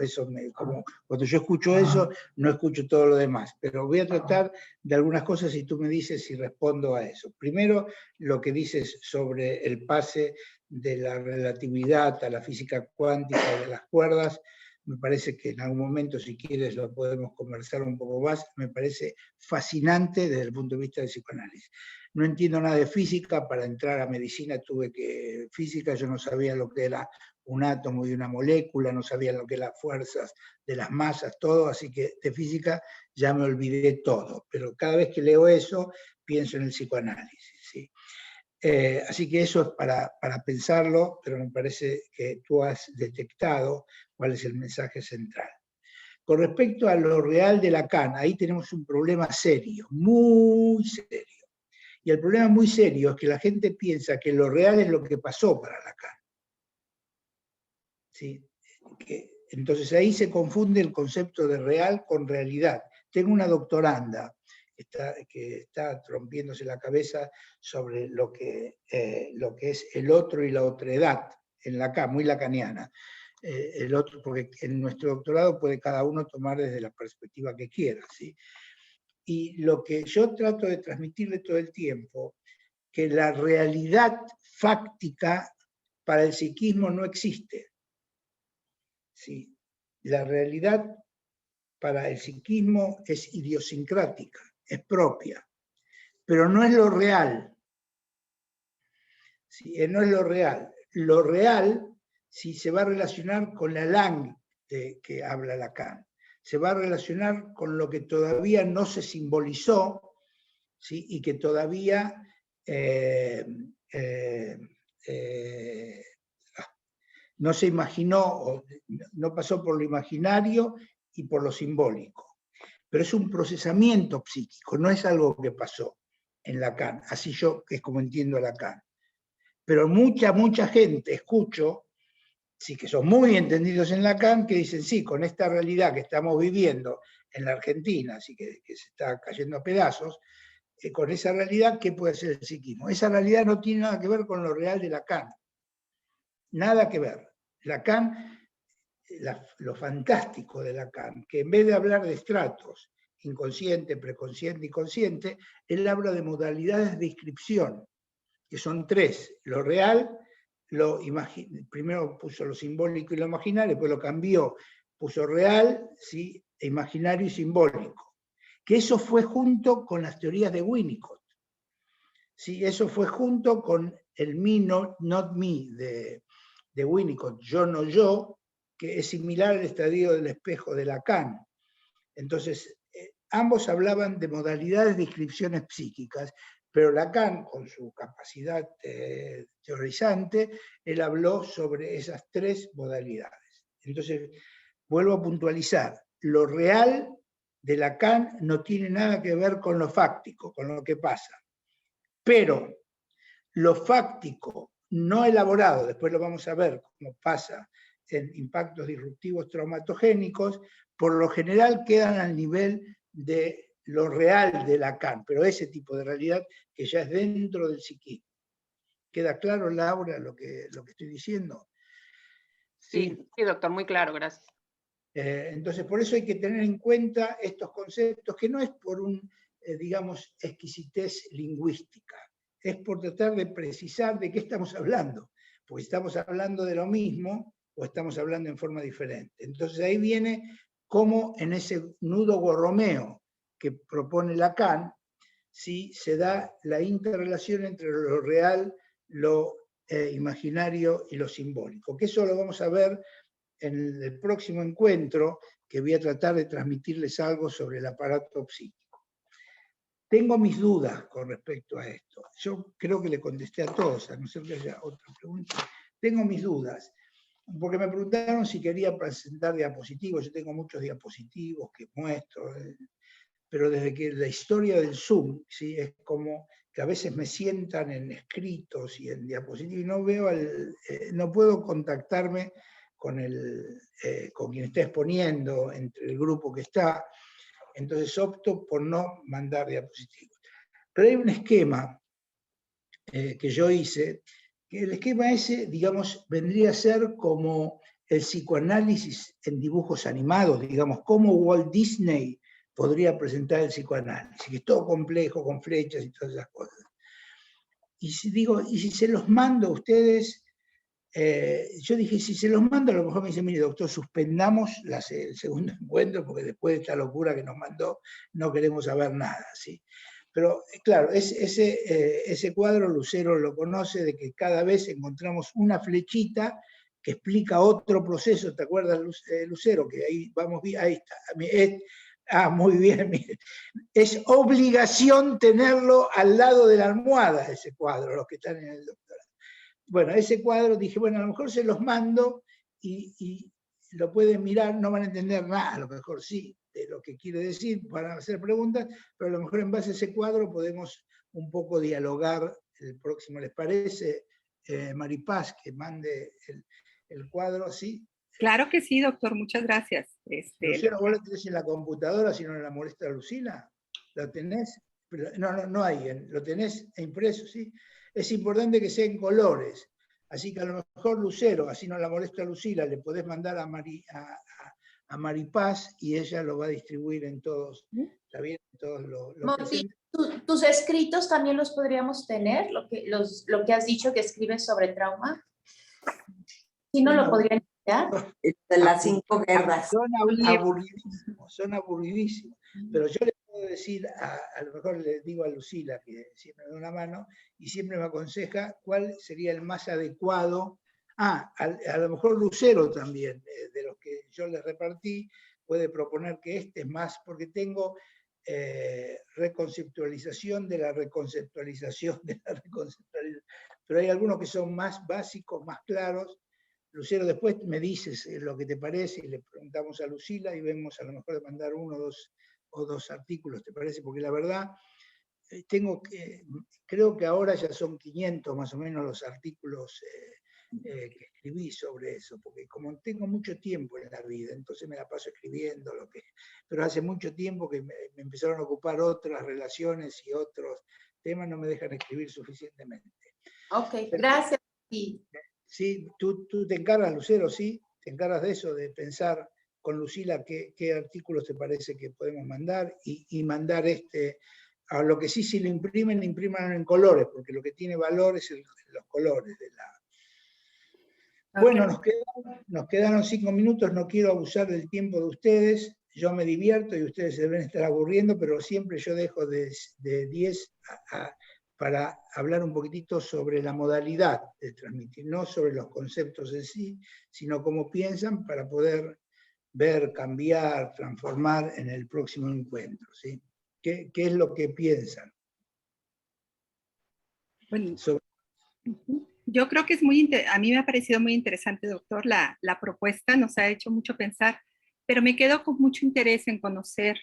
Como cuando yo escucho eso, no escucho todo lo demás, pero voy a tratar de algunas cosas y tú me dices si respondo a eso. Primero, lo que dices sobre el pase de la relatividad a la física cuántica y de las cuerdas, me parece que en algún momento, si quieres, lo podemos conversar un poco más. Me parece fascinante desde el punto de vista del psicoanálisis. No entiendo nada de física, para entrar a medicina física, yo no sabía lo que era un átomo y una molécula, no sabía lo que eran las fuerzas de las masas, todo, así que de física ya me olvidé todo. Pero cada vez que leo eso, pienso en el psicoanálisis, ¿sí? Así que eso es para pensarlo, pero me parece que tú has detectado cuál es el mensaje central. Con respecto a lo real de Lacan, ahí tenemos un problema serio, muy serio. Y el problema muy serio es que la gente piensa que lo real es lo que pasó para Lacan. ¿Sí? Entonces ahí se confunde el concepto de real con realidad. Tengo una doctoranda que está rompiéndose la cabeza sobre lo que es el otro y la otredad en Lacan, muy lacaniana. El otro, porque en nuestro doctorado puede cada uno tomar desde la perspectiva que quiera, ¿sí? Y lo que yo trato de transmitirle todo el tiempo, que la realidad fáctica para el psiquismo no existe. ¿Sí? La realidad para el psiquismo es idiosincrática, es propia, pero no es lo real. ¿Sí? No es lo real. Lo real, si se va a relacionar con la langue que habla Lacan, se va a relacionar con lo que todavía no se simbolizó, ¿sí? Y que todavía no se imaginó, no pasó por lo imaginario y por lo simbólico. Pero es un procesamiento psíquico, no es algo que pasó en Lacan, así yo es como entiendo a Lacan. Pero mucha gente escucho, sí, que son muy entendidos en Lacan, que dicen, sí, con esta realidad que estamos viviendo en la Argentina, así que se está cayendo a pedazos, con esa realidad, ¿qué puede ser el psiquismo? Esa realidad no tiene nada que ver con lo real de Lacan. Nada que ver. Lacan, lo fantástico de Lacan, que en vez de hablar de estratos, inconsciente, preconsciente y consciente, él habla de modalidades de inscripción, que son tres: lo real, primero puso lo simbólico y lo imaginario, después lo cambió, puso real, ¿sí? Imaginario y simbólico. Que eso fue junto con las teorías de Winnicott. ¿Sí? Eso fue junto con el me, not me de Winnicott, yo no yo, que es similar al estadio del espejo de Lacan. Entonces, ambos hablaban de modalidades de inscripciones psíquicas, pero Lacan, con su capacidad teorizante, él habló sobre esas tres modalidades. Entonces, vuelvo a puntualizar, lo real de Lacan no tiene nada que ver con lo fáctico, con lo que pasa. Pero lo fáctico no elaborado, después lo vamos a ver cómo pasa en impactos disruptivos traumatogénicos, por lo general quedan al nivel de lo real de Lacan, pero ese tipo de realidad que ya es dentro del psiquismo. ¿Queda claro, Laura, lo que estoy diciendo? Sí, doctor, muy claro, gracias. Entonces, por eso hay que tener en cuenta estos conceptos, que no es por digamos, exquisitez lingüística, es por tratar de precisar de qué estamos hablando, porque estamos hablando de lo mismo o estamos hablando en forma diferente. Entonces ahí viene cómo en ese nudo gorromeo que propone Lacan, ¿sí? Se da la interrelación entre lo real, lo imaginario y lo simbólico, que eso lo vamos a ver en el próximo encuentro, que voy a tratar de transmitirles algo sobre el aparato psíquico. Tengo mis dudas con respecto a esto. Yo creo que le contesté a todos, a no ser que haya otra pregunta. Tengo mis dudas, porque me preguntaron si quería presentar diapositivos. Yo tengo muchos diapositivos que muestro, pero desde que la historia del Zoom, ¿sí? Es como que a veces me sientan en escritos y en diapositivos y no veo no puedo contactarme con quien está exponiendo entre el grupo que está. Entonces opto por no mandar diapositivos. Pero hay un esquema que yo hice, que el esquema ese, digamos, vendría a ser como el psicoanálisis en dibujos animados, digamos, cómo Walt Disney podría presentar el psicoanálisis, que es todo complejo, con flechas y todas esas cosas. Y si digo, y si se los mando a ustedes, yo dije, si se los mando, a lo mejor me dice, mire, doctor, suspendamos el segundo encuentro, porque después de esta locura que nos mandó, no queremos saber nada, ¿sí? Pero claro, ese cuadro Lucero lo conoce, de que cada vez encontramos una flechita que explica otro proceso. ¿Te acuerdas, Lucero? Que ahí vamos bien, ahí está. Muy bien. Mire. Es obligación tenerlo al lado de la almohada, ese cuadro, los que están en el doctorado. Bueno, ese cuadro dije, bueno, a lo mejor se los mando y lo pueden mirar, no van a entender nada, a lo mejor sí, de lo que quiere decir, van a hacer preguntas, pero a lo mejor en base a ese cuadro podemos un poco dialogar el próximo, ¿les parece? Maripaz, que mande el cuadro, ¿sí? Claro que sí, doctor, muchas gracias. Lucero, ¿vos lo tenés en la computadora si no la molesta a Lucila? ¿Lo tenés? No hay, lo tenés impreso, ¿sí? Es importante que sea en colores, así que a lo mejor Lucero, así no la molesta a Lucila, le podés mandar a Maripaz y ella lo va a distribuir en todos, ¿está bien? En todos los Moti, ¿tus escritos también los podríamos tener? Lo que has dicho que escribes sobre trauma. Si no, lo podrían enviar. De las 5 guerras. Son aburridísimos. Pero yo le puedo decir, a lo mejor le digo a Lucila, que siempre me da una mano, y siempre me aconseja cuál sería el más adecuado. A lo mejor Lucero también, de los que yo les repartí, puede proponer que este es más, porque tengo reconceptualización de la reconceptualización de la reconceptualización. Pero hay algunos que son más básicos, más claros. Lucero, después me dices lo que te parece y le preguntamos a Lucila y vemos a lo mejor de mandar uno o dos artículos, ¿te parece? Porque la verdad, creo que ahora ya son 500 más o menos los artículos que escribí sobre eso, porque como tengo mucho tiempo en la vida, entonces me la paso escribiendo, pero hace mucho tiempo que me empezaron a ocupar otras relaciones y otros temas, no me dejan escribir suficientemente. Ok, gracias. Sí, tú te encargas, Lucero, ¿sí? Te encargas de eso, de pensar con Lucila qué artículos te parece que podemos mandar y mandar a lo que sí, si lo imprimen en colores, porque lo que tiene valor es los colores de la... Okay. Bueno, nos quedaron 5 minutos, no quiero abusar del tiempo de ustedes, yo me divierto y ustedes se deben estar aburriendo, pero siempre yo dejo de 10 para hablar un poquitito sobre la modalidad de transmitir, no sobre los conceptos en sí, sino cómo piensan para poder ver, cambiar, transformar en el próximo encuentro, ¿sí? ¿Qué es lo que piensan? Bueno, yo creo que a mí me ha parecido muy interesante, doctor, la propuesta, nos ha hecho mucho pensar, pero me quedo con mucho interés en conocer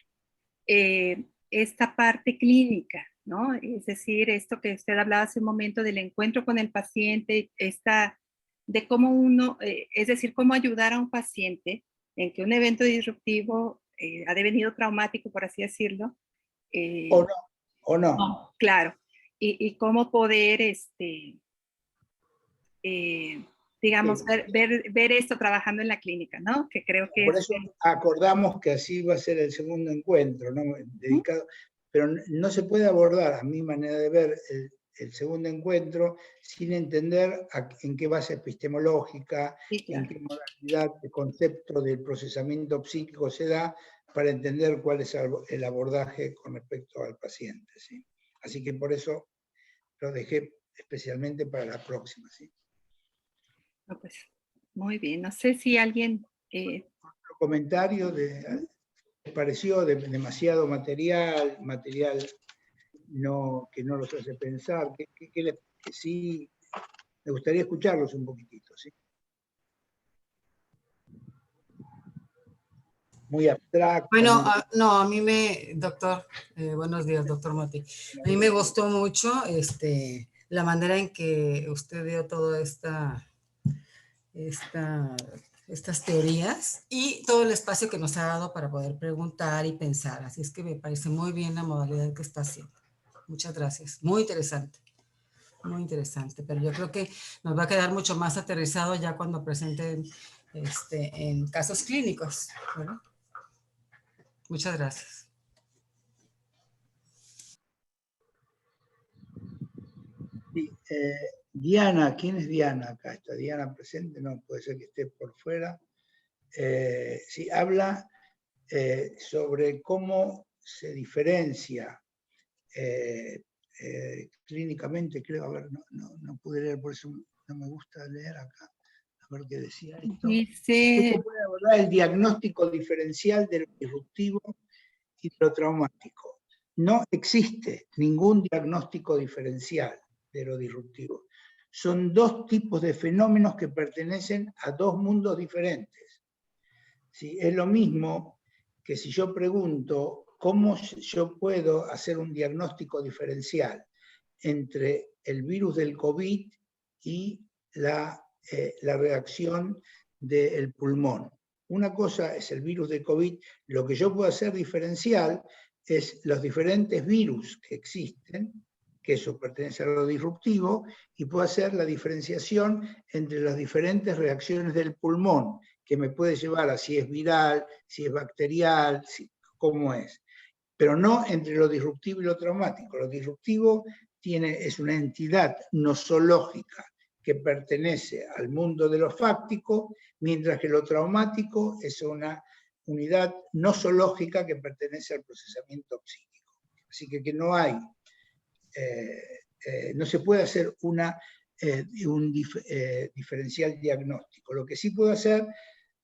esta parte clínica, ¿no? Es decir, esto que usted hablaba hace un momento del encuentro con el paciente, de cómo es decir, cómo ayudar a un paciente en que un evento disruptivo ha devenido traumático, por así decirlo. O no. Claro. Y cómo poder, digamos, ver esto trabajando en la clínica, ¿no? Que creo que por eso acordamos que así va a ser el segundo encuentro, ¿no? Dedicado, pero no se puede abordar, a mi manera de ver, el segundo encuentro sin entender en qué base epistemológica, sí, claro, en qué modalidad, qué concepto del procesamiento psíquico se da para entender cuál es el abordaje con respecto al paciente, ¿sí? Así que por eso lo dejé especialmente para la próxima, ¿sí? No, pues, muy bien, no sé si alguien... Otro comentario ¿les pareció demasiado material que no los hace pensar? Que sí, me gustaría escucharlos un poquitito, ¿sí? Muy abstracto. Bueno, no, a mí doctor, buenos días, doctor Moti. A mí me gustó mucho la manera en que usted dio toda estas teorías y todo el espacio que nos ha dado para poder preguntar y pensar. Así es que me parece muy bien la modalidad que está haciendo. Muchas gracias. Muy interesante. muy interesante, pero yo creo que nos va a quedar mucho más aterrizado ya cuando presenten en casos clínicos, ¿verdad? Muchas gracias. Sí, Diana, ¿quién es Diana acá? ¿Está Diana presente? No, puede ser que esté por fuera. Sí, habla sobre cómo se diferencia clínicamente, creo, a ver, no pude leer, por eso no me gusta leer acá. A ver qué decía esto. Dice... ¿Cómo puede abordar el diagnóstico diferencial de lo disruptivo y de lo traumático? No existe ningún diagnóstico diferencial de lo disruptivo. Son dos tipos de fenómenos que pertenecen a dos mundos diferentes. ¿Sí? Es lo mismo que si yo pregunto cómo yo puedo hacer un diagnóstico diferencial entre el virus del COVID y la reacción del pulmón. Una cosa es el virus de COVID, lo que yo puedo hacer diferencial es los diferentes virus que existen, que eso pertenece a lo disruptivo, y puedo hacer la diferenciación entre las diferentes reacciones del pulmón, que me puede llevar a si es viral, si es bacterial, cómo es. Pero no entre lo disruptivo y lo traumático. Lo disruptivo es una entidad nosológica que pertenece al mundo de lo fáctico, mientras que lo traumático es una unidad nosológica que pertenece al procesamiento psíquico. Así que no hay, no se puede hacer un diferencial diagnóstico. Lo que sí puedo hacer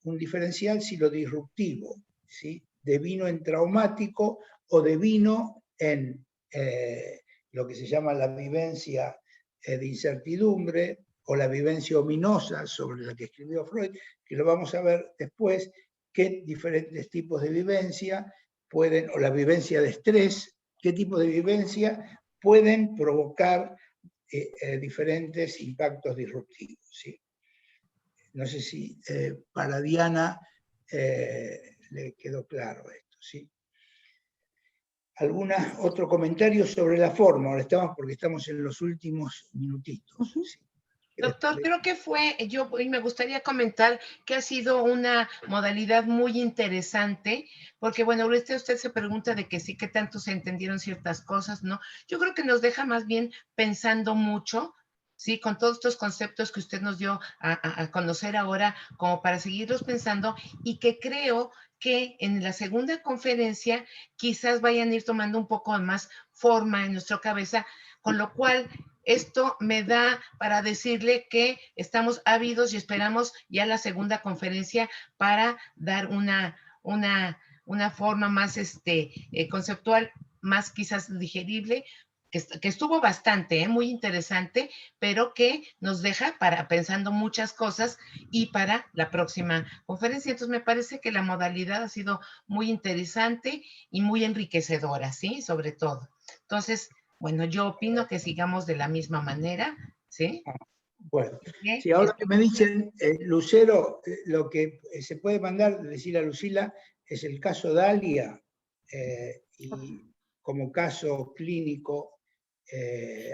un diferencial si lo disruptivo, ¿sí? devino en traumático o devino en lo que se llama la vivencia de incertidumbre o la vivencia ominosa sobre la que escribió Freud, que lo vamos a ver después, qué diferentes tipos de vivencia pueden, o la vivencia de estrés, qué tipo de vivencia pueden provocar diferentes impactos disruptivos. ¿Sí? No sé si para Diana le quedó claro esto, ¿sí? ¿Algún otro comentario sobre la forma? Ahora porque estamos en los últimos minutitos. ¿Sí? Doctor, creo que y me gustaría comentar que ha sido una modalidad muy interesante, porque bueno, ahorita usted se pregunta de que sí, qué tanto se entendieron ciertas cosas, ¿no? Yo creo que nos deja más bien pensando mucho, ¿sí? Con todos estos conceptos que usted nos dio a conocer ahora, como para seguirlos pensando, y que creo que en la segunda conferencia quizás vayan a ir tomando un poco más forma en nuestra cabeza, con lo cual esto me da para decirle que estamos ávidos y esperamos ya la segunda conferencia para dar una forma más conceptual, más quizás digerible, que estuvo bastante, muy interesante, pero que nos deja pensando muchas cosas y para la próxima conferencia. Entonces me parece que la modalidad ha sido muy interesante y muy enriquecedora, ¿sí? Sobre todo. Entonces, bueno, yo opino que sigamos de la misma manera, ¿sí? Bueno, si ahora que me dicen, Lucero, lo que se puede mandar, decir a Lucila, es el caso Dalia, y como caso clínico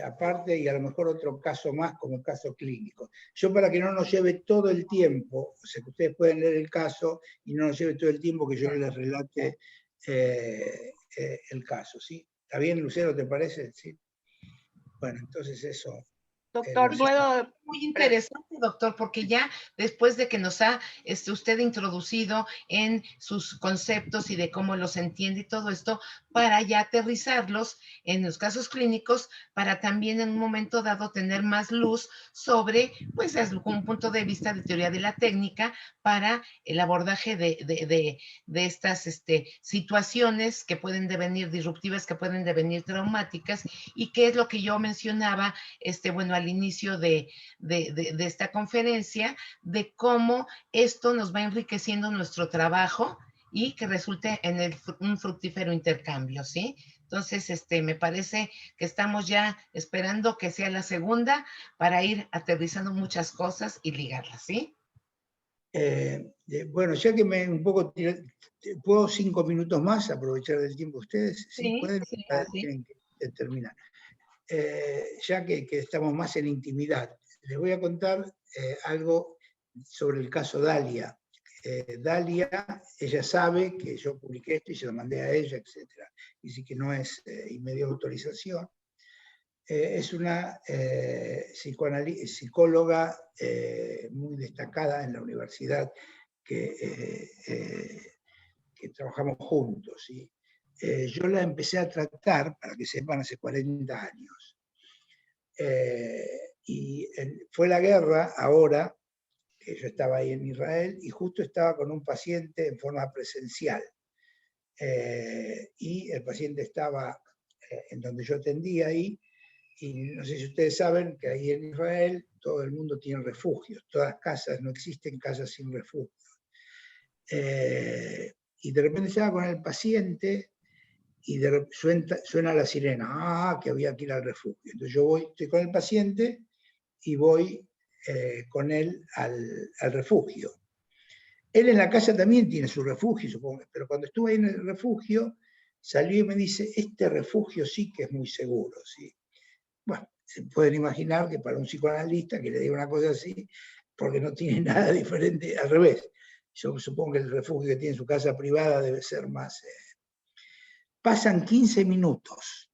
aparte, y a lo mejor otro caso más como caso clínico. Yo, para que no nos lleve todo el tiempo, o sea, que ustedes pueden leer el caso y no nos lleve todo el tiempo que yo les relate el caso, ¿sí? ¿Está bien, Lucero, te parece? ¿Sí? Bueno, entonces eso. Doctor, ¿puedo? Muy interesante, doctor, porque ya después de que nos ha usted introducido en sus conceptos y de cómo los entiende y todo esto, para ya aterrizarlos en los casos clínicos, para también en un momento dado tener más luz sobre, pues, desde un punto de vista de teoría de la técnica, para el abordaje de estas situaciones que pueden devenir disruptivas, que pueden devenir traumáticas, y qué es lo que yo mencionaba, bueno, al inicio de esta conferencia, de cómo esto nos va enriqueciendo nuestro trabajo y que resulte en un fructífero intercambio, ¿sí? Entonces, me parece que estamos ya esperando que sea la segunda para ir aterrizando muchas cosas y ligarlas, ¿sí? Bueno, ya que un poco, ¿puedo 5 minutos más aprovechar del tiempo ustedes? ¿Sí? ¿Pueden? Sí. Tienen que terminar. ya que estamos más en intimidad, les voy a contar algo sobre el caso Dalia. Dalia, ella sabe que yo publiqué esto y se lo mandé a ella, etc. Dice que no es y me dio autorización. Es una psicóloga muy destacada en la universidad que trabajamos juntos. ¿Sí? Yo la empecé a tratar, para que sepan, hace 40 años. Y fue la guerra ahora, que yo estaba ahí en Israel, y justo estaba con un paciente en forma presencial. Y el paciente estaba en donde yo atendía ahí, y no sé si ustedes saben que ahí en Israel todo el mundo tiene refugios, todas las casas, no existen casas sin refugio. Y de repente estaba con el paciente y suena la sirena, que había que ir al refugio. Entonces yo estoy con el paciente y voy con él al refugio. Él en la casa también tiene su refugio, supongo, pero cuando estuve ahí en el refugio, salió y me dice, este refugio sí que es muy seguro, ¿sí? Bueno, se pueden imaginar que para un psicoanalista que le diga una cosa así, porque no tiene nada diferente, al revés. Yo supongo que el refugio que tiene en su casa privada debe ser más... Pasan 15 minutos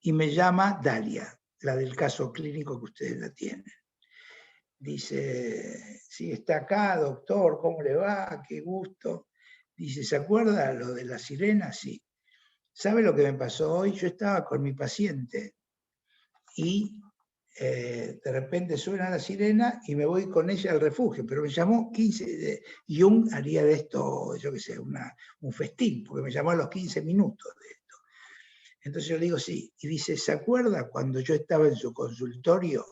y me llama Dalia, la del caso clínico que ustedes la tienen. Dice, sí, está acá, doctor, ¿cómo le va? Qué gusto. Dice, ¿se acuerda lo de la sirena? Sí. ¿Sabe lo que me pasó hoy? Yo estaba con mi paciente y de repente suena la sirena y me voy con ella al refugio, pero me llamó 15, Jung haría de esto, yo qué sé, un festín, porque me llamó a los 15 minutos de esto. Entonces yo le digo, sí, y dice, ¿se acuerda cuando yo estaba en su consultorio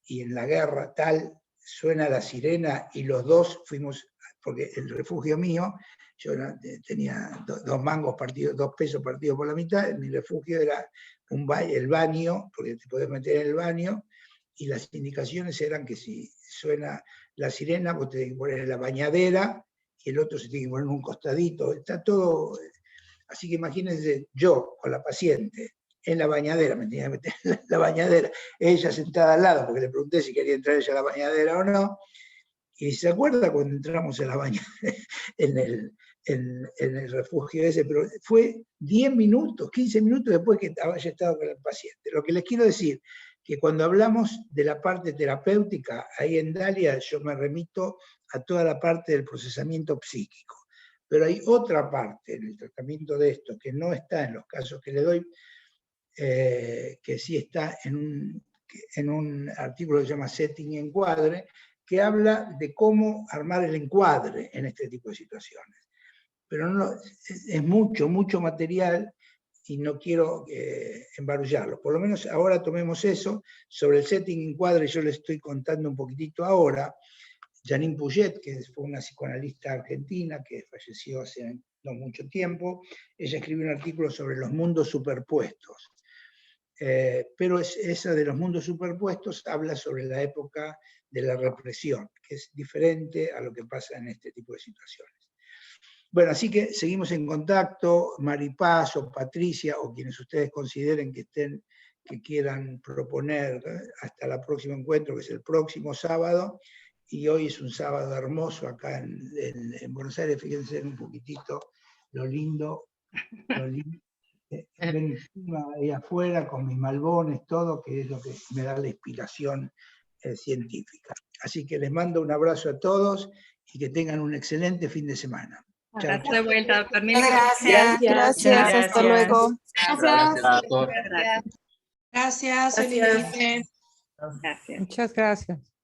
y en la guerra tal, suena la sirena y los dos fuimos, porque el refugio mío, yo tenía 2 mangos partidos, 2 pesos partidos por la mitad, mi refugio era el baño, porque te podés meter en el baño, y las indicaciones eran que si suena la sirena, vos te tenés que poner en la bañadera, y el otro se tiene que poner en un costadito, está todo. Así que imagínense, yo con la paciente en la bañadera, me tenía que meter en la bañadera, ella sentada al lado, porque le pregunté si quería entrar ella a la bañadera o no, y se acuerda cuando entramos en la bañadera, en el refugio ese, pero fue 10 minutos, 15 minutos después que haya estado con el paciente. Lo que les quiero decir, que cuando hablamos de la parte terapéutica, ahí en Dalia yo me remito a toda la parte del procesamiento psíquico. Pero hay otra parte en el tratamiento de esto que no está en los casos que le doy, que sí está en un artículo que se llama Setting y Encuadre, que habla de cómo armar el encuadre en este tipo de situaciones. Pero no, es mucho material y no quiero embarullarlo. Por lo menos ahora tomemos eso. Sobre el setting y encuadre yo les estoy contando un poquitito ahora. Janine Puget, que fue una psicoanalista argentina que falleció hace no mucho tiempo, ella escribió un artículo sobre los mundos superpuestos. Pero esa de los mundos superpuestos habla sobre la época de la represión, que es diferente a lo que pasa en este tipo de situaciones. Bueno, así que seguimos en contacto, Maripaz o Patricia, o quienes ustedes consideren que quieran proponer hasta el próximo encuentro, que es el próximo sábado, y hoy es un sábado hermoso acá en Buenos Aires, fíjense un poquitito lo lindo ven encima ahí afuera con mis malbones, todo, que es lo que me da la inspiración científica. Así que les mando un abrazo a todos y que tengan un excelente fin de semana. Chao, Hasta de vuelta, doctor. Gracias. Gracias, hasta luego. Gracias. Gracias. Feliz día. Muchas gracias.